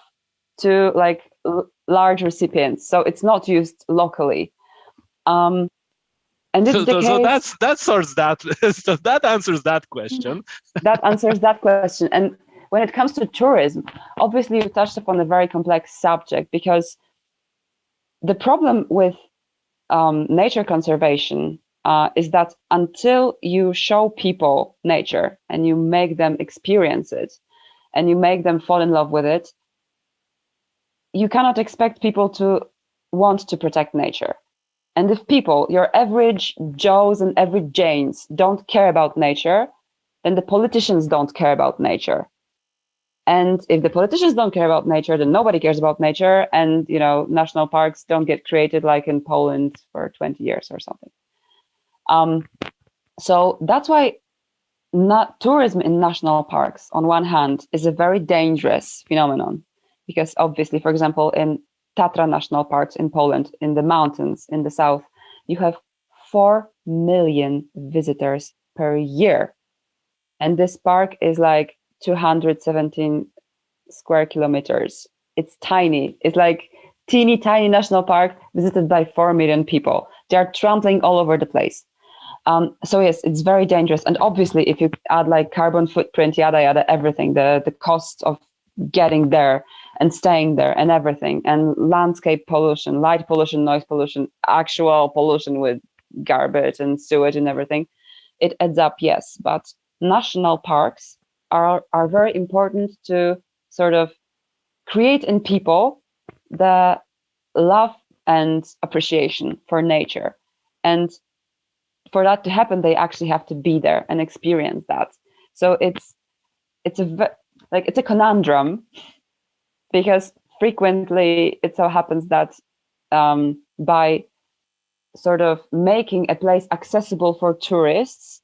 to like large recipients. So it's not used locally. And it's so that answers that question. That answers that question. And when it comes to tourism, obviously you touched upon a very complex subject, because the problem with nature conservation is that until you show people nature and you make them experience it and you make them fall in love with it, you cannot expect people to want to protect nature. And if people, your average Joes and average Janes, don't care about nature, then the politicians don't care about nature. And if the politicians don't care about nature, then nobody cares about nature. And, you know, national parks don't get created like in Poland for 20 years or something. So that's why tourism in national parks, on one hand, is a very dangerous phenomenon. Because obviously, for example, in Tatra National Parks in Poland, in the mountains in the south, you have 4 million visitors per year. And this park is like 217 square kilometers. It's tiny. It's like teeny tiny national park visited by 4 million people. They are trampling all over the place. So yes, it's very dangerous. And obviously, if you add like carbon footprint, yada, yada, everything, the cost of getting there and staying there and everything, and landscape pollution, light pollution, noise pollution, actual pollution with garbage and sewage and everything, it adds up, yes. But national parks are very important to sort of create in people the love and appreciation for nature. And for that to happen, they actually have to be there and experience that. So it's a conundrum, because frequently it so happens that by sort of making a place accessible for tourists,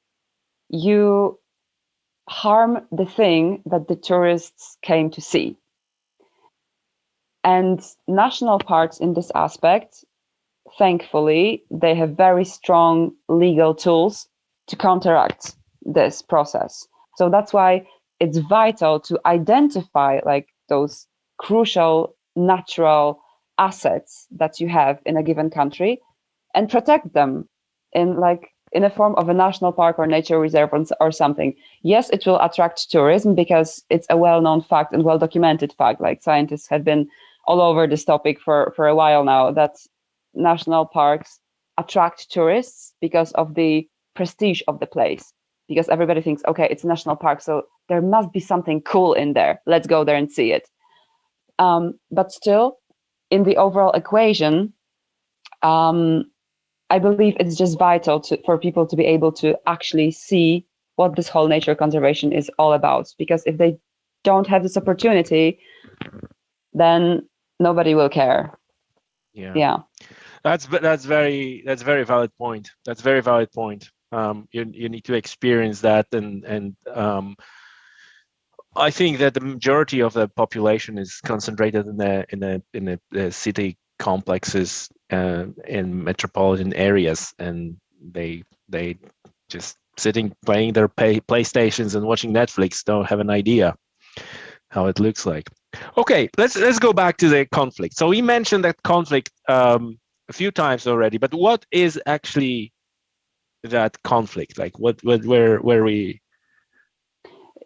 you harm the thing that the tourists came to see. And national parks in this aspect, thankfully, they have very strong legal tools to counteract this process. So that's why it's vital to identify like those crucial natural assets that you have in a given country and protect them in a form of a national park or nature reserve or something. Yes, it will attract tourism because it's a well-known fact and well-documented fact. Like scientists have been all over this topic for a while now, that national parks attract tourists because of the prestige of the place. Because everybody thinks, okay, it's a national park, so there must be something cool in there. Let's go there and see it. But still, in the overall equation, I believe it's just vital for people to be able to actually see what this whole nature conservation is all about. Because if they don't have this opportunity, then nobody will care. Yeah. That's very valid point. That's very valid point. You need to experience that, and I think that the majority of the population is concentrated in the city complexes in metropolitan areas, and they they just sitting playing their PlayStations and watching Netflix, don't have an idea how it looks like. Okay, let's go back to the conflict. So we mentioned that conflict a few times already, but what is actually that conflict? Like where we?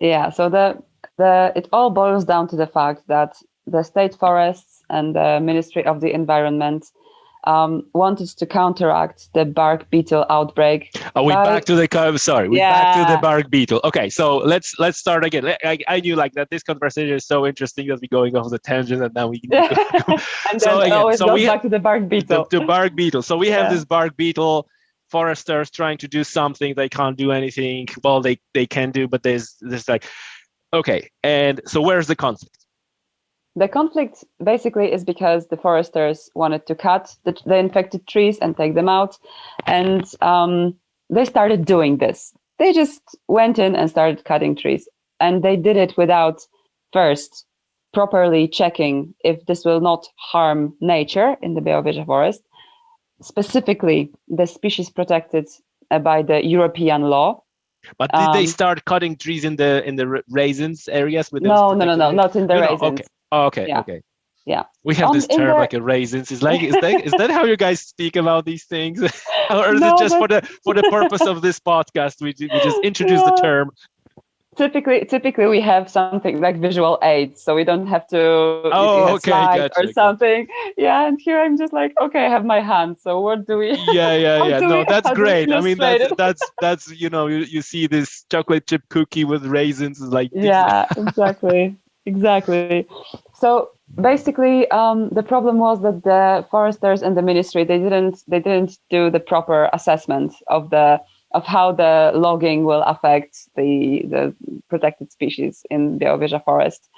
Yeah, so it all boils down to the fact that the state forests and the Ministry of the Environment wanted to counteract the bark beetle outbreak. Back to the bark beetle. Okay, so let's start again. I knew like that this conversation is so interesting that we're going off the tangent, and now we need to go. And then it always goes back to the bark beetle. The bark beetle. So we have this bark beetle. Foresters trying to do something, they can't do anything. Well, they can do, but there's like, okay. And so where's the conflict? The conflict basically is because the foresters wanted to cut the infected trees and take them out. And they started doing this. They just went in and started cutting trees. And they did it without first properly checking if this will not harm nature in the Białowieża Forest, specifically the species protected by the European law. But did they start cutting trees in the raisins areas? No, not in the raisins. Okay. Oh, okay. Yeah. Okay. Yeah. We have this term like a raisins. Is that how you guys speak about these things, or is it just for the purpose of this podcast? We just introduce the term. Typically we have something like visual aids, so we don't have to slide or something. Yeah, and here I'm just like, okay, I have my hand. So what do we? Yeah. No, that's great. I mean, that's you see this chocolate chip cookie with raisins, like yeah, exactly. So basically, the problem was that the foresters and the ministry they didn't do the proper assessment of how the logging will affect the protected species in the Białowieża Forest.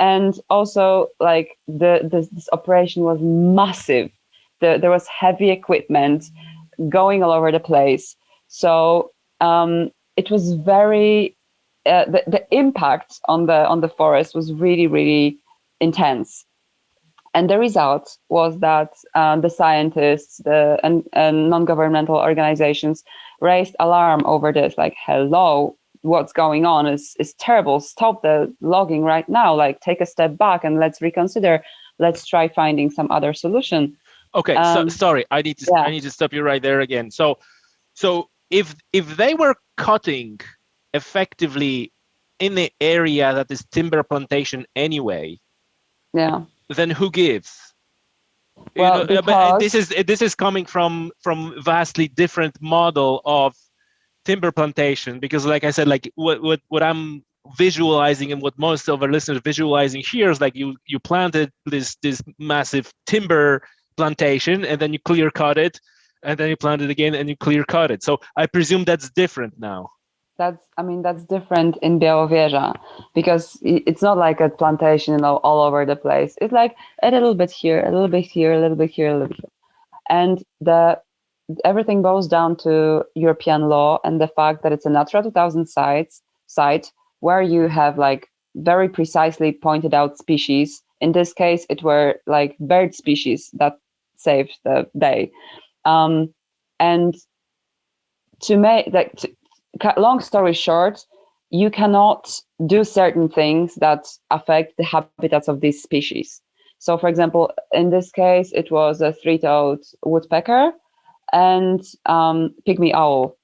And also, like, this operation was massive. There was heavy equipment going all over the place. So it was very, the impact on the forest was really, really intense. And the result was that the scientists and non-governmental organizations raised alarm over this, like, hello, what's going on is terrible. Stop the logging right now. Like, take a step back and let's reconsider. Let's try finding some other solution. Okay, so sorry, I need to stop you right there again. So if they were cutting effectively in the area that is timber plantation anyway, yeah, then who gives? Well, but this is coming from vastly different model of timber plantation, because like I said, like what I'm visualizing and what most of our listeners visualizing here is like you planted this massive timber plantation and then you clear cut it and then you plant it again and you clear cut it. So I presume that's different now. That's different in Białowieża, because it's not like a plantation, all over the place. It's like a little bit here, a little bit here, a little bit here, a little bit here. And everything boils down to European law and the fact that it's a Natura 2000 site where you have like very precisely pointed out species. In this case, it were like bird species that saved the day. And to make long story short, you cannot do certain things that affect the habitats of these species. So, for example, in this case, it was a three-toed woodpecker and pygmy owl,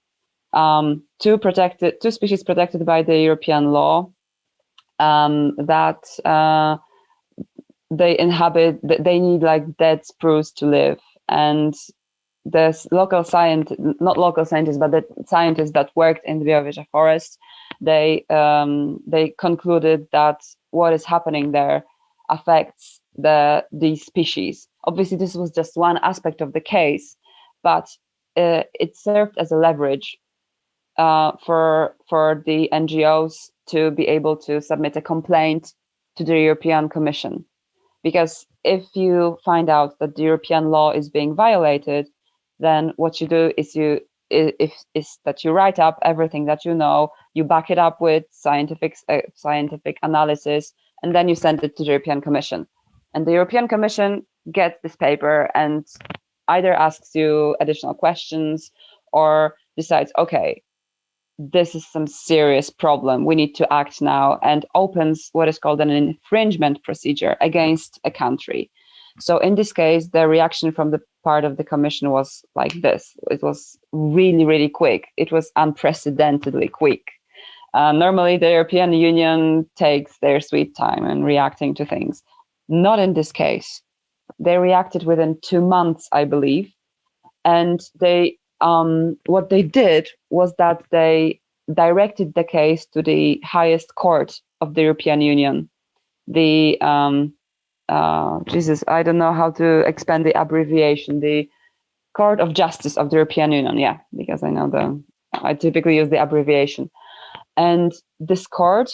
two species protected by the European law that they inhabit. They need like dead spruce to live, and the local scientists, not local scientists, but the scientists that worked in the Białowieża Forest, they concluded that what is happening there affects these species. Obviously, this was just one aspect of the case, but it served as a leverage for the NGOs to be able to submit a complaint to the European Commission. Because if you find out that the European law is being violated, then what you do is that you write up everything that you know, you back it up with scientific analysis, and then you send it to the European Commission. And the European Commission gets this paper and either asks you additional questions or decides, okay, this is some serious problem. We need to act now, and opens what is called an infringement procedure against a country. So in this case, the reaction from the part of the Commission was like this. It was really, really quick. It was unprecedentedly quick. Normally, the European Union takes their sweet time in reacting to things. Not in this case. They reacted within 2 months, I believe. And they what they did was that they directed the case to the highest court of the European Union. The I don't know how to expand the abbreviation. The Court of Justice of the European Union. Yeah, because I typically use the abbreviation. And this court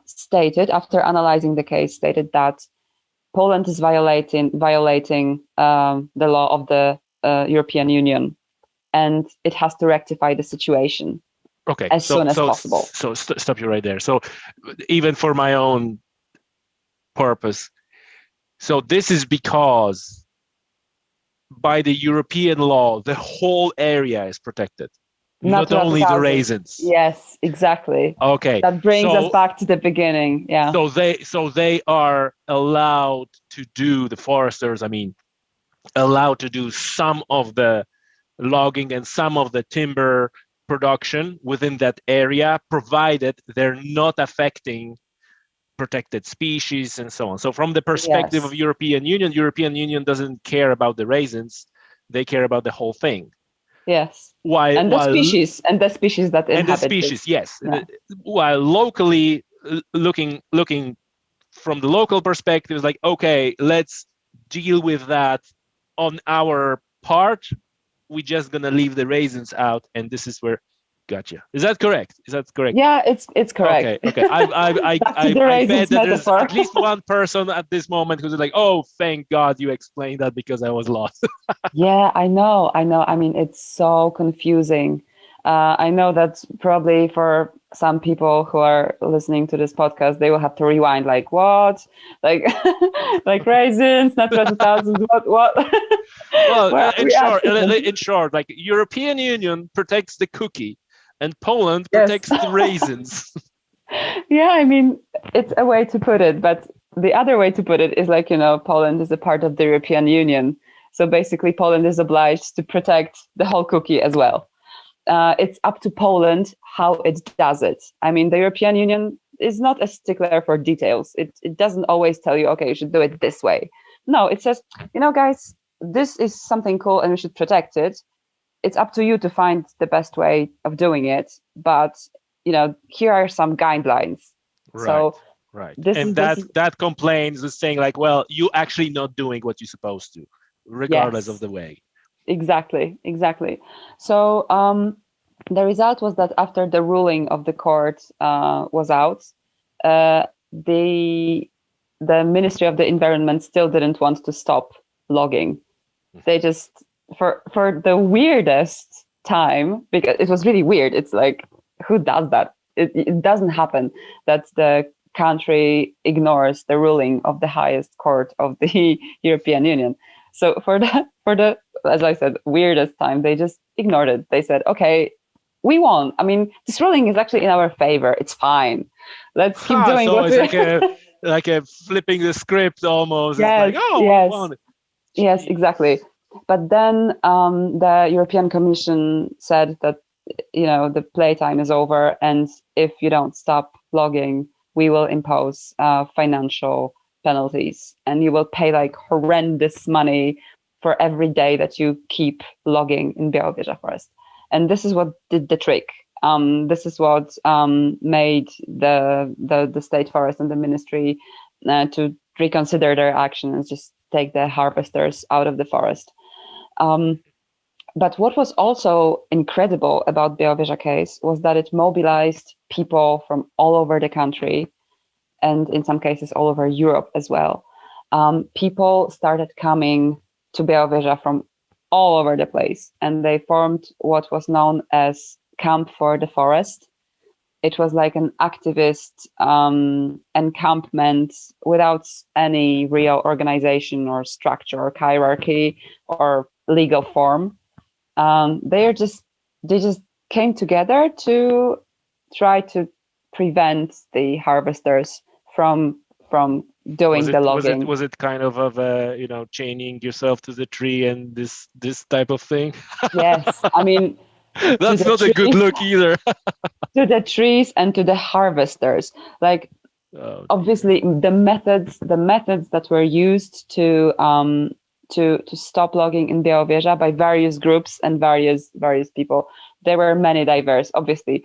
stated, after analyzing the case, stated that Poland is violating the law of the European Union, and it has to rectify the situation as soon as possible. So stop you right there. So even for my own purpose, so this is because by the European law, the whole area is protected, not only the raisins. Yes, exactly. Okay. That brings us back to the beginning. Yeah. So they are allowed to do, the foresters, allowed to do some of the logging and some of the timber production within that area, provided they're not affecting protected species and so on. So from the perspective of European Union doesn't care about the raisins, they care about the whole thing. Yes. The species that inhabit this. Yes. Yeah. While locally looking from the local perspective, it's like, okay, let's deal with that on our part. We're just gonna leave the raisins out, and this is where. Gotcha. Is that correct? Yeah, it's correct. Okay. I bet that there's at least one person at this moment who's like, "Oh, thank God you explained that because I was lost." Yeah, I know. It's so confusing. I know that probably for some people who are listening to this podcast, they will have to rewind. Like what? Like raisins, Natura 2000. What? Well, in short, like European Union protects the cookie, and Poland protects the raisins. Yeah, it's a way to put it, but the other way to put it is like, Poland is a part of the European Union. So basically, Poland is obliged to protect the whole cookie as well. It's up to Poland how it does it. The European Union is not a stickler for details. It doesn't always tell you, okay, you should do it this way. No, it says, guys, this is something cool and we should protect it. It's up to you to find the best way of doing it. But, here are some guidelines. Right. So right. That complains is saying like, well, you actually not doing what you're supposed to, regardless of the way. Exactly. So the result was that after the ruling of the court was out, the Ministry of the Environment still didn't want to stop logging. They just, for the weirdest time, because it was really weird. It's like, who does that? It doesn't happen that the country ignores the ruling of the highest court of the European Union. So for the, as I said, weirdest time, they just ignored it. They said, okay, we won. This ruling is actually in our favor. It's fine. Let's keep doing so what it's like a flipping the script almost. Yes, it's like, we won. Yes, exactly. But then the European Commission said that, the playtime is over, and if you don't stop logging, we will impose financial penalties, and you will pay like horrendous money for every day that you keep logging in Białowieża Forest. And this is what did the trick. This is what made the state forest and the ministry to reconsider their action and just take the harvesters out of the forest. But what was also incredible about Białowieża case was that it mobilized people from all over the country, and in some cases all over Europe as well. People started coming to Białowieża from all over the place, and they formed what was known as Camp for the Forest. It was like an activist encampment without any real organization or structure or hierarchy or legal form. they just came together to try to prevent the harvesters from doing the logging. Was it kind of a chaining yourself to the tree and this type of thing? Yes, I mean that's not a good look either. To the trees and to the harvesters, like obviously the methods that were used to stop logging in Białowieża by various groups and various people. There were many diverse. Obviously,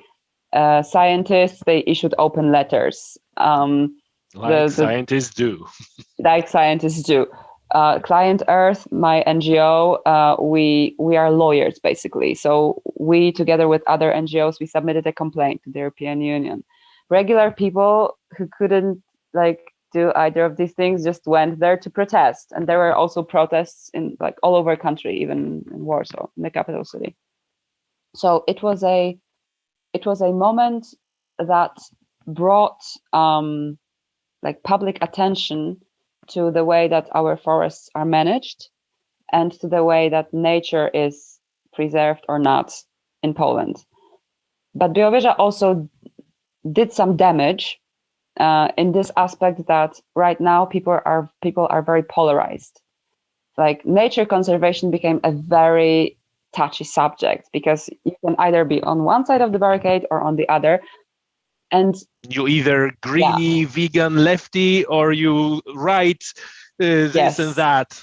scientists, they issued open letters. Scientists do. Like scientists do. ClientEarth, my NGO, we are lawyers basically. So we, together with other NGOs, we submitted a complaint to the European Union. Regular people who couldn't do either of these things just went there to protest, and there were also protests in all over the country, even in Warsaw, in the capital city. So it was a moment that brought public attention to the way that our forests are managed and to the way that nature is preserved or not in Poland. But Białowieża also did some damage in this aspect that right now people are very polarized. Like nature conservation became a very touchy subject because you can either be on one side of the barricade or on the other. And you either greeny, vegan, lefty, or you right this and that.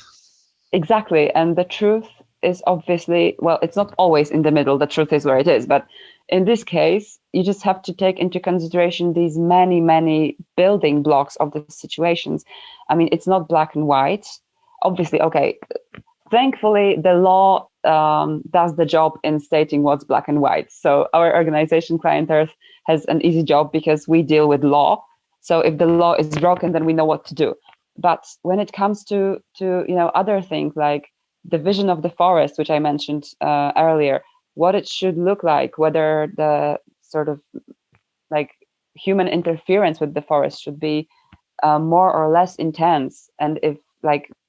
Exactly. And the truth is obviously, well, it's not always in the middle. The truth is where it is. But in this case, you just have to take into consideration these many, many building blocks of the situations. I mean, it's not black and white. Obviously, okay. Thankfully, the law does the job in stating what's black and white. So our organization, ClientEarth, has an easy job because we deal with law. So if the law is broken, then we know what to do. But when it comes to other things like the vision of the forest, which I mentioned earlier, what it should look like, whether the sort of human interference with the forest should be more or less intense, and if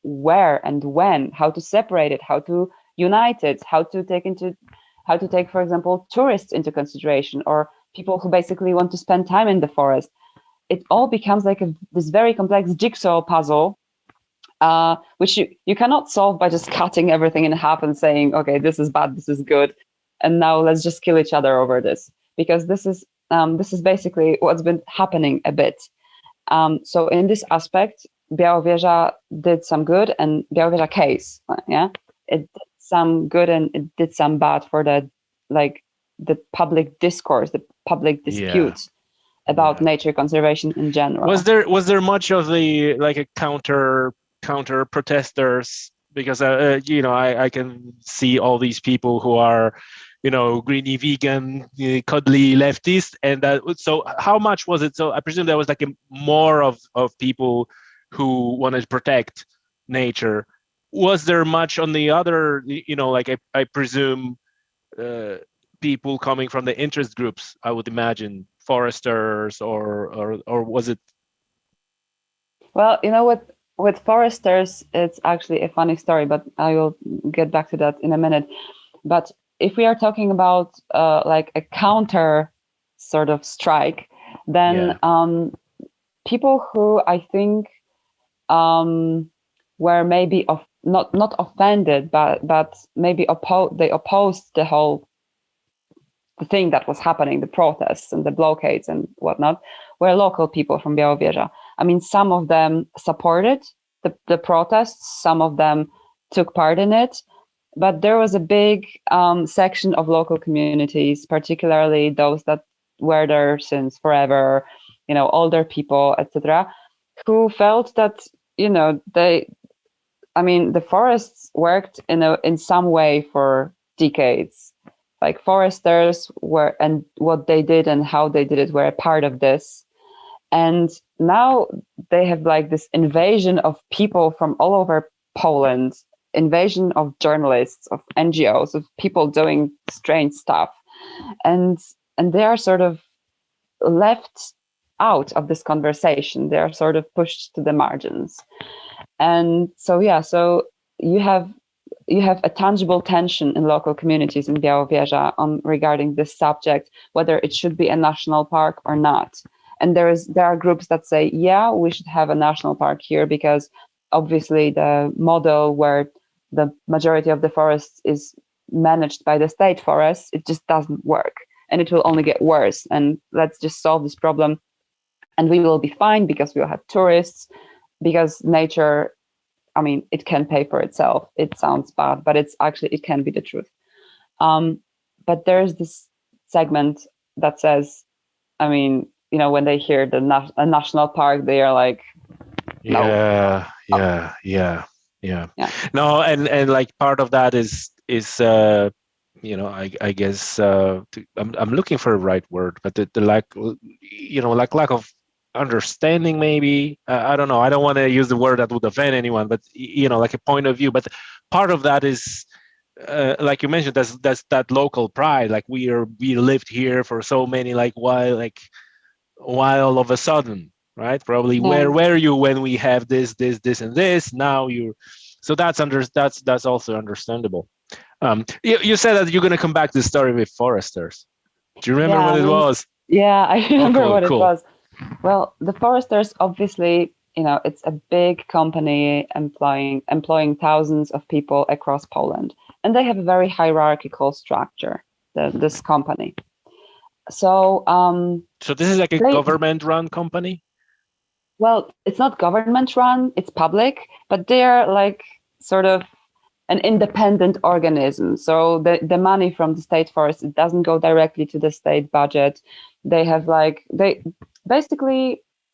where and when, how to separate it, how to unite it, how to take, for example, tourists into consideration or people who basically want to spend time in the forest. It all becomes this very complex jigsaw puzzle, which you cannot solve by just cutting everything in half and saying, okay, this is bad, this is good, and now let's just kill each other over this, because this is basically what's been happening a bit. So in this aspect, Białowieża did some good, and Białowieża case, it did some good and it did some bad for the public discourse, the public dispute about nature conservation in general. Was there much of the a counter protesters? Because I can see all these people who are greeny, vegan, cuddly leftists, and so how much was it? So I presume there was more of people who wanted to protect nature. Was there much on the other, I presume people coming from the interest groups, I would imagine, foresters or was it? Well, with foresters, it's actually a funny story, but I will get back to that in a minute. But if we are talking about a counter sort of strike, then people who I think were maybe not offended, but maybe they opposed the thing that was happening, the protests and the blockades and whatnot, were local people from Białowieża. I mean, some of them supported the protests, some of them took part in it, but there was a big section of local communities, particularly those that were there since forever, older people, etc., who felt that the forests worked in some way for decades. Like foresters were, and what they did and how they did it were a part of this. And now they have this invasion of people from all over Poland, invasion of journalists, of NGOs, of people doing strange stuff. And they are sort of left out of this conversation. They are sort of pushed to the margins. And so you have you have a tangible tension in local communities in Białowieża on regarding this subject, whether it should be a national park or not. And there are groups that say, yeah, we should have a national park here because obviously the model where the majority of the forests is managed by the state forests, it just doesn't work and it will only get worse. And let's just solve this problem and we will be fine because we'll have tourists, because nature, I mean, it can pay for itself. It sounds bad, but it can be the truth. But there's this segment that says, I mean, you know, when they hear a national park, they are like, no. Yeah. No, and like part of that is you know, I guess I'm looking for a right word, but the lack, you know, like lack of understanding, maybe. I don't know. I don't want to use the word that would offend anyone, but you know, like a point of view. But part of that is, like you mentioned, that's that local pride. Like we lived here for so many, like while all of a sudden, right? Probably where were you when we have this and this? Now so that's also understandable. You said that you're going to come back to the story with foresters. Do you remember what it was? Yeah, I remember cool. It was. Well, the foresters, obviously, you know, it's a big company employing thousands of people across Poland, and they have a very hierarchical structure. This company. So this is like a government-run company? Well, it's not government-run; it's public, but they're like sort of an independent organism. So the money from the state forest, it doesn't go directly to the state budget. They have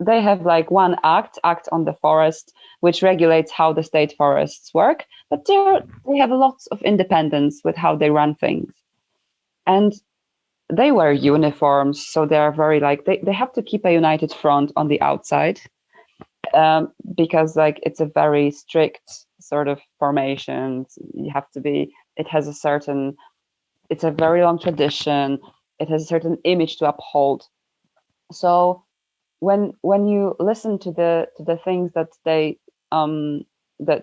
they have like one act on the forest, which regulates how the state forests work, but they have lots of independence with how they run things. And they wear uniforms, so they are very like, they have to keep a united front on the outside, because like it's a very strict sort of formation. You have to be, it's a very long tradition. It has a certain image to uphold. So when you listen to the things that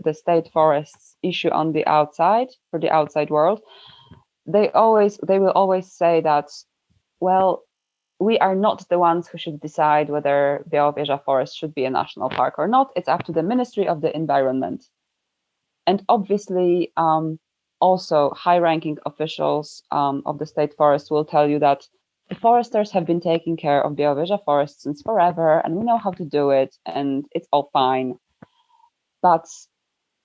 the state forests issue on the outside for the outside world, they will always say that, well, we are not the ones who should decide whether Białowieża Forest should be a national park or not. It's up to the Ministry of the Environment. And obviously, also high-ranking officials of the state forest will tell you that the foresters have been taking care of Białowieża Forest since forever, and we know how to do it, and it's all fine. But,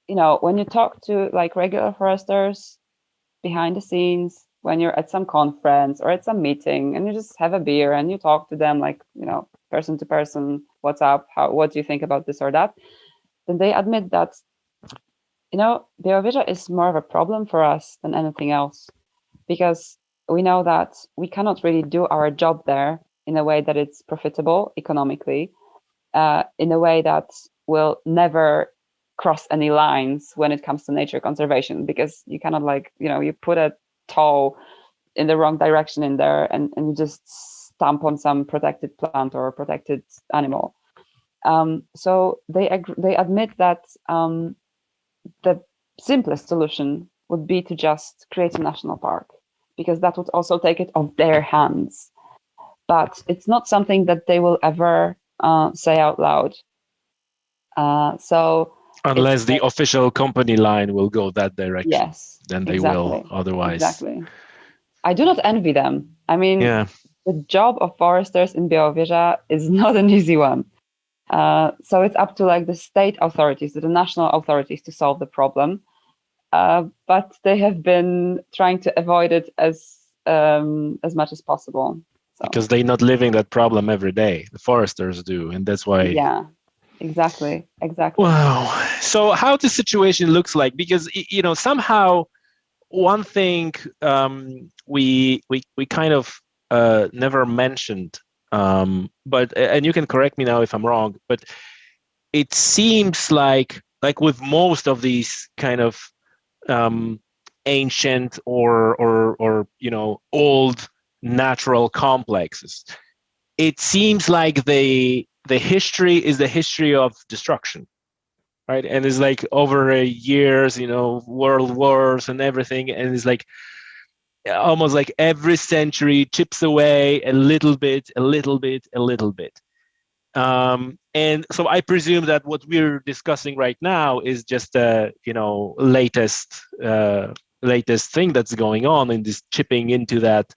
you know, when you talk to like regular foresters behind the scenes, when you're at some conference or at some meeting and you just have a beer and you talk to them like, you know, person to person, what's up, what do you think about this or that, then they admit that, you know, Białowieża is more of a problem for us than anything else, because we know that we cannot really do our job there in a way that it's profitable economically, in a way that will never cross any lines when it comes to nature conservation, because you cannot, like, you know, you put a toe in the wrong direction in there and you just stamp on some protected plant or protected animal. So they admit that the simplest solution would be to just create a national park, because that would also take it off their hands. But it's not something that they will ever say out loud. So unless the official company line will go that direction, yes, then they will. Otherwise, exactly. I do not envy them. I mean, the job of foresters in Białowieża is not an easy one. So it's up to like the state authorities, the national authorities, to solve the problem. But they have been trying to avoid it as much as possible. So. Because they're not living that problem every day. The foresters do, and that's why. Yeah, exactly. Wow. So how the situation looks like? Because, you know, somehow one thing we kind of never mentioned, but, and you can correct me now if I'm wrong, but it seems like with most of these kind of ancient or you know, old natural complexes, it seems like the history is the history of destruction, right? And it's like over years, world wars and everything, and it's like almost like every century chips away a little bit, a little bit, a little bit. And so I presume that what we're discussing right now is just the latest thing that's going on in this chipping into that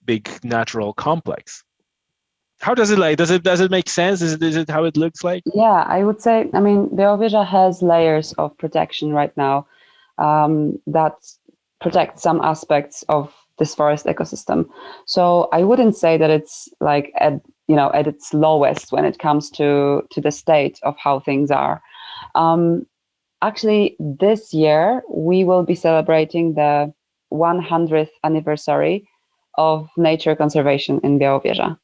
big natural complex. How does it does it make sense? Is it how it looks like? Yeah, I would say, Białowieża has layers of protection right now that protect some aspects of this forest ecosystem. So I wouldn't say that it's like at its lowest when it comes to the state of how things are. Actually, this year we will be celebrating the 100th anniversary of nature conservation in Białowieża.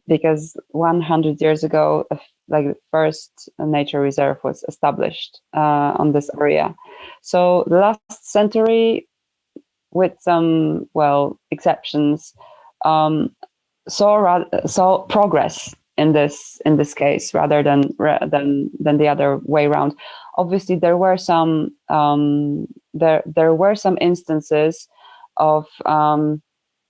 Because 100 years ago, the first nature reserve was established on this area. So the last century, with some exceptions, saw progress in this case rather than the other way around. Obviously, there were some instances of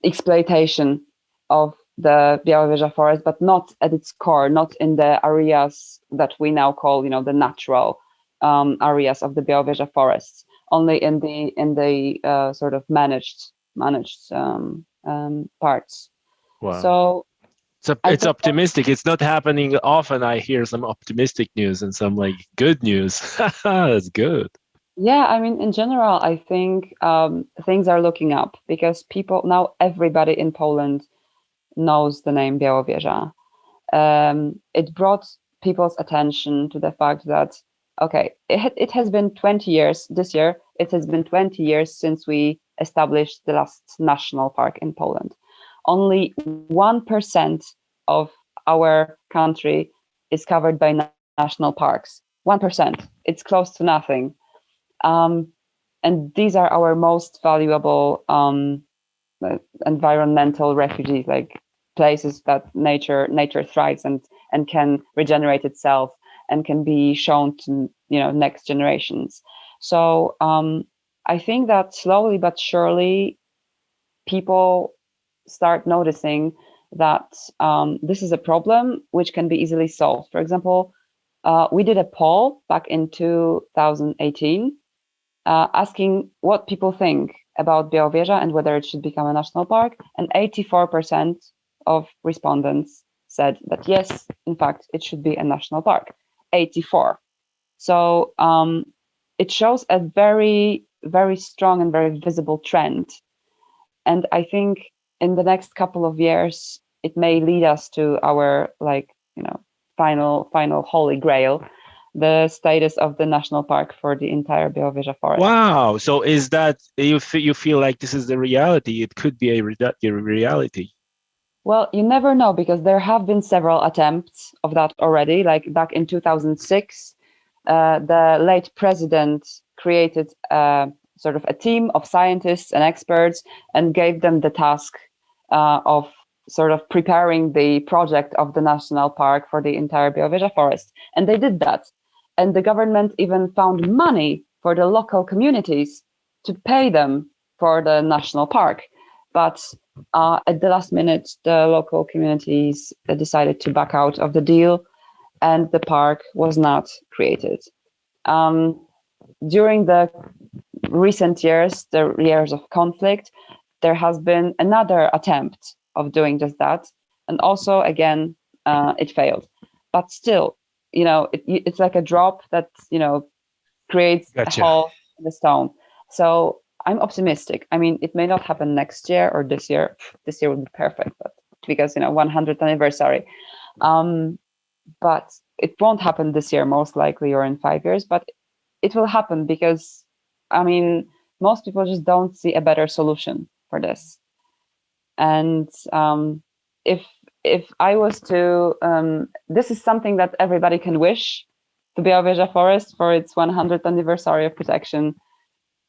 exploitation of the Białowieża Forest, but not at its core, not in the areas that we now call, the natural areas of the Białowieża Forests, only in the sort of managed parts. Wow. So it's optimistic. It's not happening often. I hear some optimistic news and some good news. That's good. Yeah, in general, I think things are looking up because now everybody in Poland knows the name Białowieża. It brought people's attention to the fact that, okay, it has been 20 years this year. It has been 20 years since we established the last national park in Poland. Only 1% of our country is covered by national parks. 1%. It's close to nothing. And these are our most valuable environmental refuges, places that nature thrives and can regenerate itself and can be shown to next generations. So I think that slowly but surely people start noticing that this is a problem which can be easily solved. For example, we did a poll back in 2018 asking what people think about Białowieża and whether it should become a national park, and 84% of respondents said that yes, in fact, it should be a national park. 84. So it shows a very, very strong and very visible trend. And I think in the next couple of years, it may lead us to our final holy grail, the status of the national park for the entire Białowieża Forest. Wow! So is that you feel like this is the reality? It could be a reality. Well, you never know, because there have been several attempts of that already. Like back in 2006, the late president created sort of a team of scientists and experts and gave them the task of sort of preparing the project of the national park for the entire Białowieża Forest. And they did that. And the government even found money for the local communities to pay them for the national park. But at the last minute, the local communities decided to back out of the deal, and the park was not created. During the recent years, the years of conflict, there has been another attempt of doing just that. And also, again, it failed. But still, it's like a drop that, creates a hole in the stone. So I'm optimistic. It may not happen next year or this year. This year would be perfect, but because 100th anniversary. But it won't happen this year, most likely, or in 5 years. But it will happen because, most people just don't see a better solution for this. And if I was to, this is something that everybody can wish to Białowieża Forest for its 100th anniversary of protection,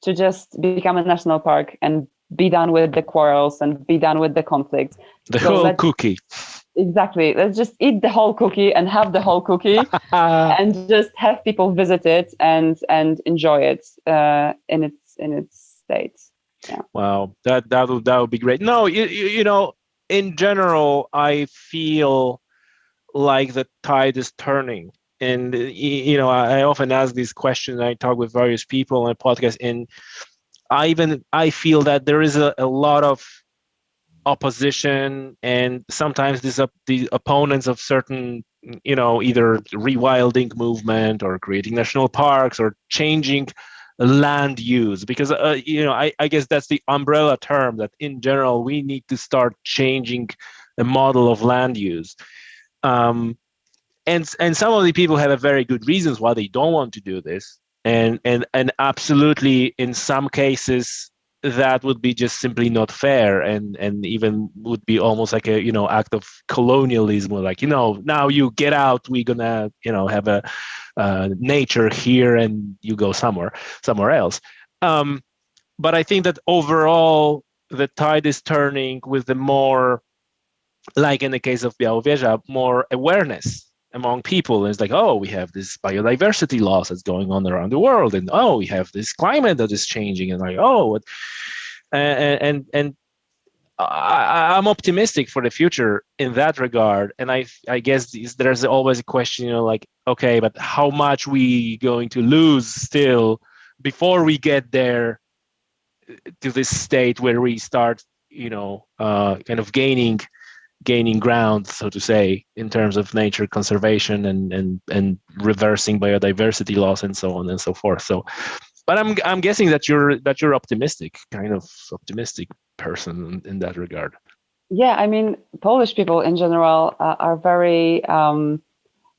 to just become a national park and be done with the quarrels and be done with the conflict. The whole cookie. Exactly. Let's just eat the whole cookie and have the whole cookie, and just have people visit it and enjoy it in its state. Yeah. Wow, that would be great. No, you know, in general, I feel like the tide is turning, and you know, I often ask these questions. I talk with various people on a podcast, and I feel that there is a lot of opposition, and sometimes the opponents of certain, you know, either rewilding movement or creating national parks or changing land use, because you know, I guess that's the umbrella term, that in general we need to start changing the model of land use. And some of the people have a very good reasons why they don't want to do this, and absolutely in some cases that would be just simply not fair, and even would be almost like a, you know, act of colonialism, like, you know, now you get out, we're gonna, you know, have a nature here and you go somewhere else. But I think that overall the tide is turning with the more, like in the case of Białowieża, more awareness among people. And it's like, oh, we have this biodiversity loss that's going on around the world, and oh, we have this climate that is changing, and like, oh, what, and I'm optimistic for the future in that regard. And I guess there's always a question, you know, like, okay, but how much we going to lose still before we get there to this state where we start, you know, kind of gaining ground, so to say, in terms of nature conservation and reversing biodiversity loss and so on and so forth. So, but I'm guessing that you're optimistic, kind of optimistic person in that regard. Yeah, I mean, Polish people in general are very,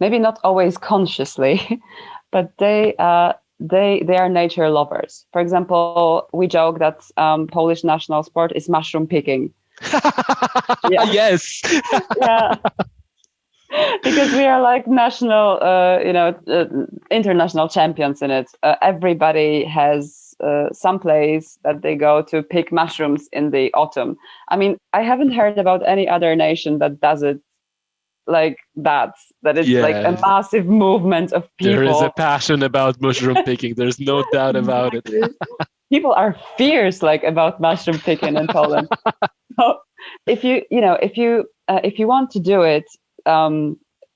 maybe not always consciously, but they are nature lovers. For example, we joke that Polish national sport is mushroom picking. Yeah. Yes. Yeah. Because we are like national, international champions in it. Everybody has some place that they go to pick mushrooms in the autumn. I mean, I haven't heard about any other nation that does it like that. That it's like a massive movement of people. There is a passion about mushroom picking. There's no doubt about it. People are fierce like about mushroom picking in Poland. So if you want to do it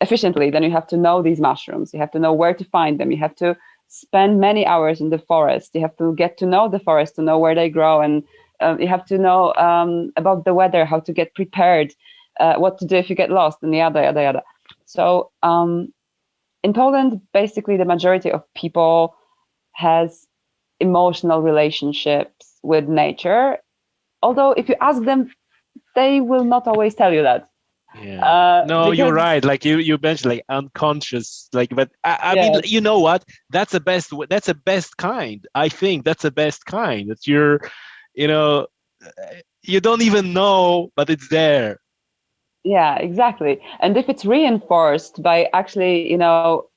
efficiently, then you have to know these mushrooms. You have to know where to find them. You have to spend many hours in the forest. You have to get to know the forest, to know where they grow, and you have to know about the weather, how to get prepared, what to do if you get lost, and yada yada yada. So in Poland, basically the majority of people has emotional relationships with nature. Although if you ask them, they will not always tell you that. Yeah. No, you're right. Like you mentioned, like unconscious, like, but I mean, you know what? That's the best kind. I think that's the best kind. That you're, you know, you don't even know, but it's there. Yeah, exactly. And if it's reinforced by actually, you know,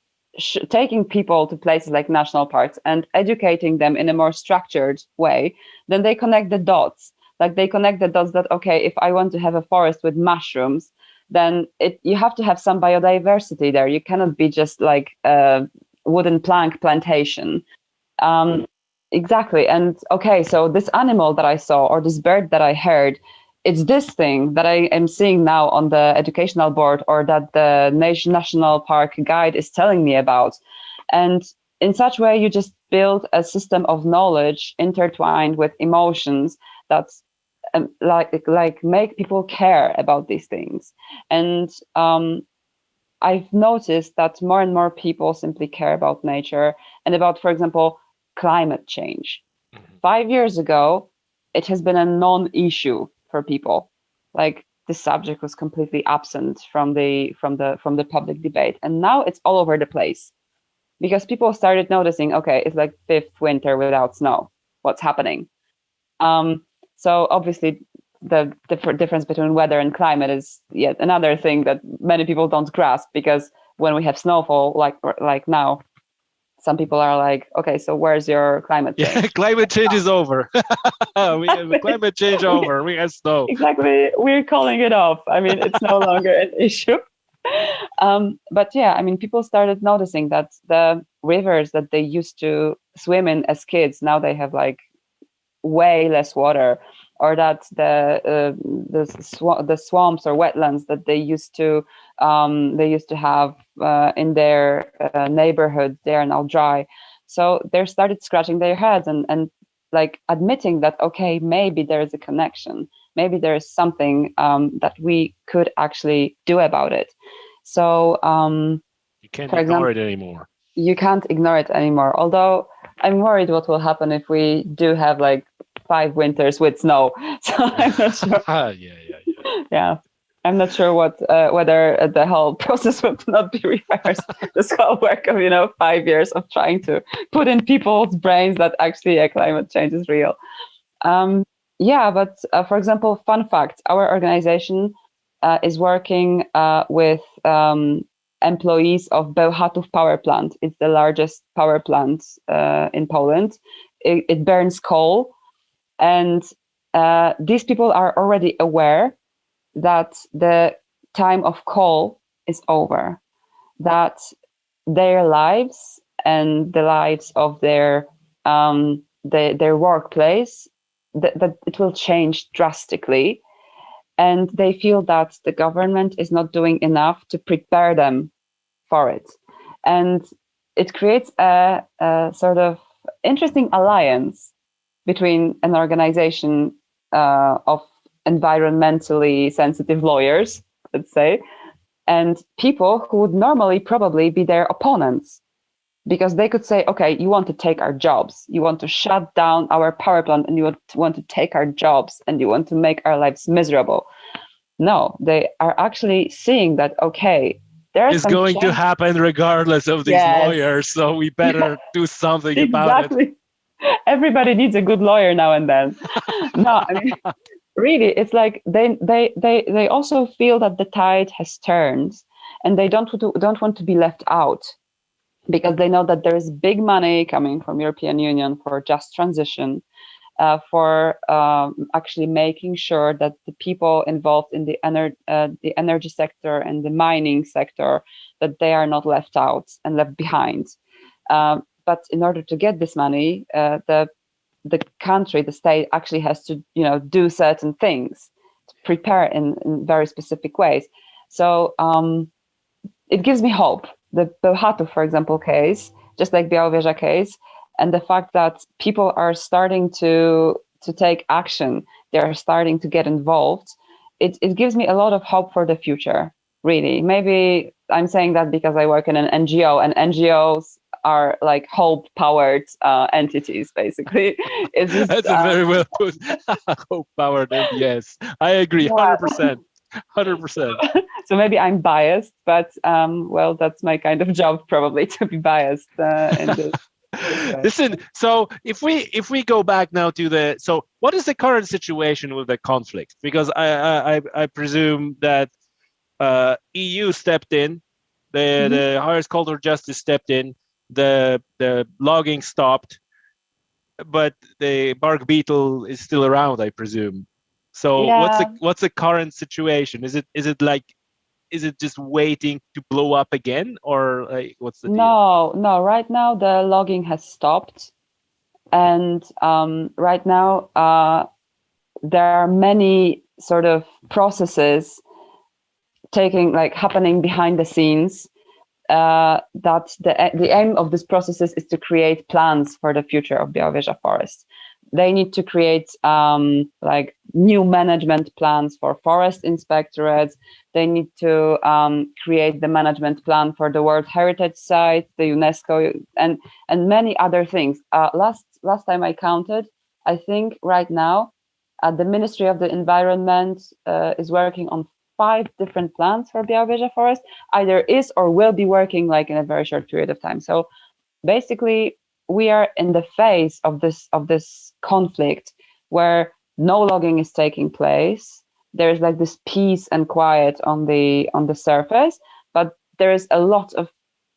taking people to places like national parks and educating them in a more structured way, then they connect the dots. Like they connect the dots that, okay, if I want to have a forest with mushrooms, then you have to have some biodiversity there. You cannot be just like a wooden plank plantation. Exactly. And okay, so this animal that I saw or this bird that I heard, it's this thing that I am seeing now on the educational board or that the national park guide is telling me about. And in such way, you just build a system of knowledge intertwined with emotions that's like make people care about these things. And I've noticed that more and more people simply care about nature and about, for example, climate change. 5 years ago, it has been a non-issue for people. Like the subject was completely absent from the public debate, and now it's all over the place because people started noticing, okay, it's like 5th winter without snow. What's happening? So obviously the difference between weather and climate is yet another thing that many people don't grasp, because when we have snowfall like now, some people are like, okay, so where's your climate change? Yeah, climate change is over. We have climate change over. We have snow. Exactly. We're calling it off. I mean, it's no longer an issue. But yeah, I mean, people started noticing that the rivers that they used to swim in as kids, now they have like way less water, or that the swamps or wetlands that they used to have in their neighborhood, they are now dry. So they started scratching their heads and like admitting that, okay, maybe there is a connection, maybe there is something that we could actually do about it. So you can't ignore it anymore. You can't ignore it anymore. Although I'm worried what will happen if we do have like 5 winters with snow. So I'm not sure. Yeah. I'm not sure whether the whole process would not be reversed. This whole work of 5 years of trying to put in people's brains that actually climate change is real. But for example, fun fact: our organization is working with employees of Bełchatów power plant. It's the largest power plant in Poland. It burns coal. And these people are already aware that the time of coal is over, that their lives and the lives of their workplace, that it will change drastically. And they feel that the government is not doing enough to prepare them for it. And it creates a sort of interesting alliance between an organization of environmentally sensitive lawyers, let's say, and people who would normally probably be their opponents, because they could say, okay, you want to take our jobs, you want to shut down our power plant, and you want to take our jobs, and you want to make our lives miserable. No, they are actually seeing that, okay, it's going to happen regardless of these lawyers, so we better do something about it. Everybody needs a good lawyer now and then. No, I mean, really, it's like they also feel that the tide has turned, and they don't want to be left out, because they know that there is big money coming from European Union for just transition, for actually making sure that the people involved in the energy sector and the mining sector, that they are not left out and left behind. But in order to get this money, the country, the state, actually has to, do certain things, to prepare in very specific ways. So it gives me hope. The Bełchatów, for example, case, just like Białowieża case, and the fact that people are starting to take action, they are starting to get involved. It gives me a lot of hope for the future. Really, maybe I'm saying that because I work in an NGO, and NGOs are like hope-powered entities, basically. It's just, that's a very well put. Hope-powered, yes, I agree, 100%. 100%. So maybe I'm biased, but that's my kind of job, probably, to be biased in this. Listen, so if we go back now to what is the current situation with the conflict? Because I presume that EU stepped in, the highest court of justice stepped in, the logging stopped, but the bark beetle is still around, I presume. So what's the current situation? Is it just waiting to blow up again, or like, what's the deal? No. Right now the logging has stopped, and right now there are many sort of processes happening behind the scenes. That the aim of these processes is to create plans for the future of Białowieża Forest. They need to create new management plans for forest inspectorates. They need to create the management plan for the World Heritage Site, the UNESCO, and many other things. Last time I counted, I think right now the Ministry of the Environment is working on 5 different plans for Białowieża Forest, either is or will be working in a very short period of time. So basically, we are in the phase of this conflict where no logging is taking place. There's this peace and quiet on the surface, but there is a lot of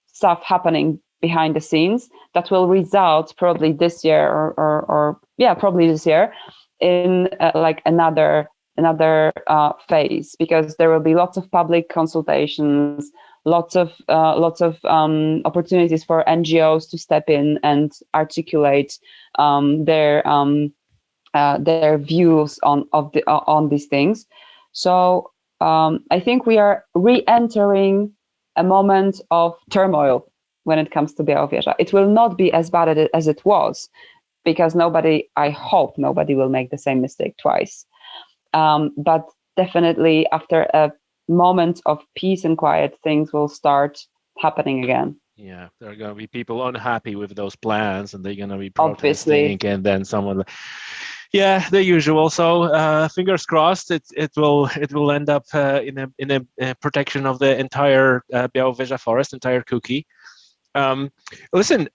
stuff happening behind the scenes that will result probably this year or probably this year in like another phase, because there will be lots of public consultations, lots of opportunities for NGOs to step in and articulate their views on these things. So I think we are re-entering a moment of turmoil when it comes to Białowieża. It will not be as bad as it was, because I hope nobody will make the same mistake twice. But definitely after a moment of peace and quiet, things will start happening again. Yeah, there are going to be people unhappy with those plans, and they're going to be protesting. Obviously. And then someone, yeah, the usual. So fingers crossed, it will end up in a protection of the entire Białowieża Forest, entire cookie. Listen,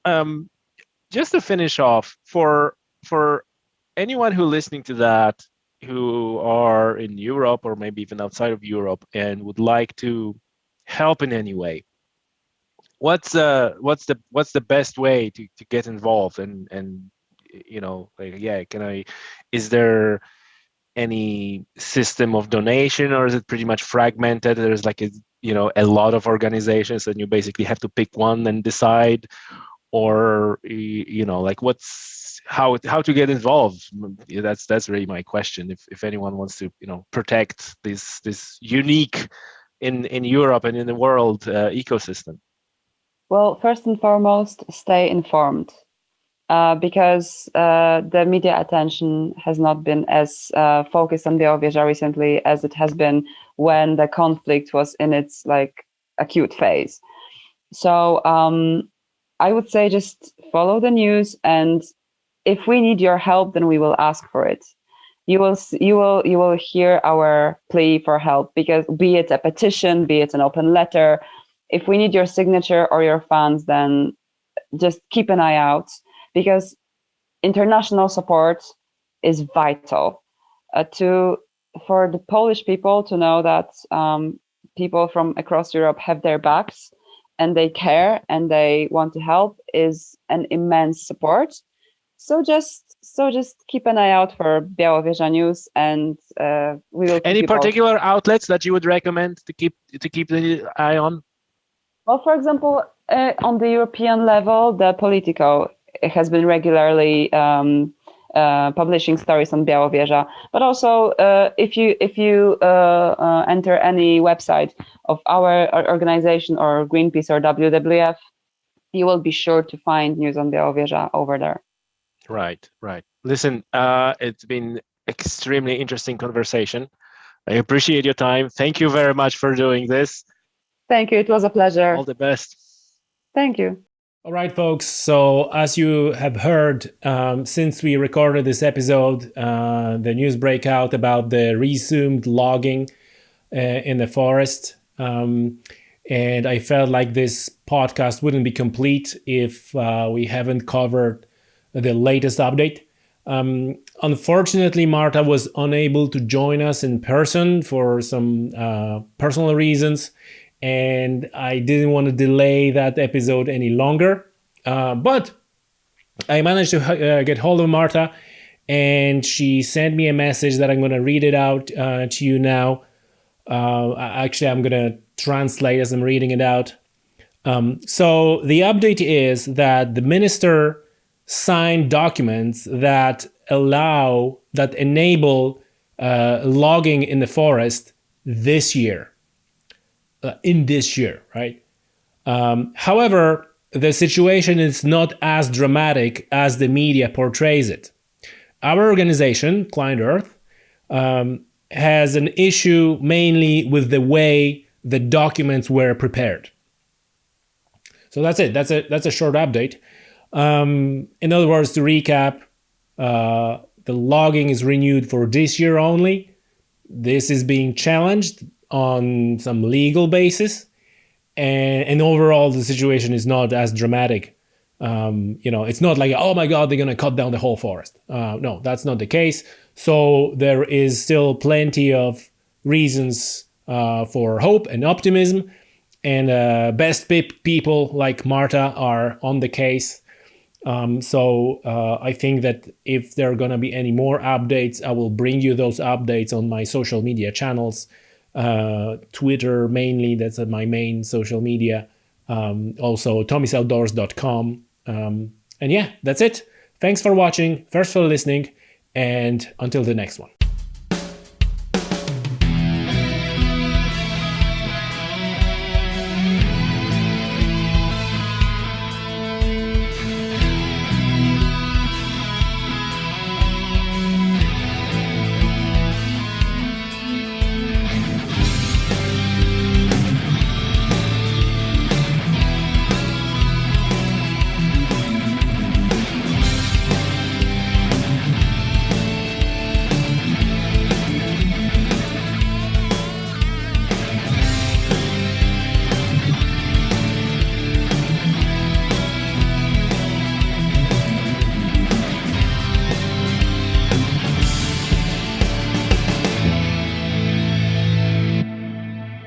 just to finish off, for anyone who listening to that, who are in Europe or maybe even outside of Europe and would like to help in any way, what's the best way to get involved? And you know, like, yeah, is there any system of donation, or is it pretty much fragmented? There's like a lot of organizations and you basically have to pick one and decide, or like how to get involved? That's really my question. If anyone wants to protect this unique in Europe and in the world ecosystem. Well, first and foremost, stay informed, because the media attention has not been as focused on Białowieża recently as it has been when the conflict was in its like acute phase. So I would say just follow the news, and if we need your help, then we will ask for it. You will hear our plea for help, because be it a petition, be it an open letter, if we need your signature or your funds, then just keep an eye out, because international support is vital for the Polish people to know that people from across Europe have their backs and they care and they want to help is an immense support. So just keep an eye out for Białowieża news, and we will. Any particular outlets that you would recommend to keep the eye on? Well, for example, on the European level, the Politico has been regularly publishing stories on Białowieża. But also, if you enter any website of our organization or Greenpeace or WWF, you will be sure to find news on Białowieża over there. Right. Listen, it's been extremely interesting conversation. I appreciate your time. Thank you very much for doing this. Thank you. It was a pleasure. All the best. Thank you. All right, folks. So as you have heard, since we recorded this episode, the news break out about the resumed logging in the forest. And I felt like this podcast wouldn't be complete if we haven't covered the latest update. Unfortunately, Marta was unable to join us in person for some personal reasons, and I didn't want to delay that episode any longer. But I managed to get hold of Marta, and she sent me a message that I'm going to read it out to you now. Actually, I'm going to translate as I'm reading it out. So the update is that the minister signed documents that enable logging in the forest this year. In this year, right? However, the situation is not as dramatic as the media portrays it. Our organization, ClientEarth, has an issue mainly with the way the documents were prepared. So that's it. That's a short update. In other words, to recap, the logging is renewed for this year only. This is being challenged on some legal basis, and overall the situation is not as dramatic. It's not like, oh my God, they're going to cut down the whole forest. No, that's not the case. So there is still plenty of reasons for hope and optimism. and best people like Marta are on the case. So I think that if there are going to be any more updates, I will bring you those updates on my social media channels. Twitter mainly, that's my main social media. Also tommysoutdoors.com. And yeah, that's it. Thanks for watching, first for listening, and until the next one.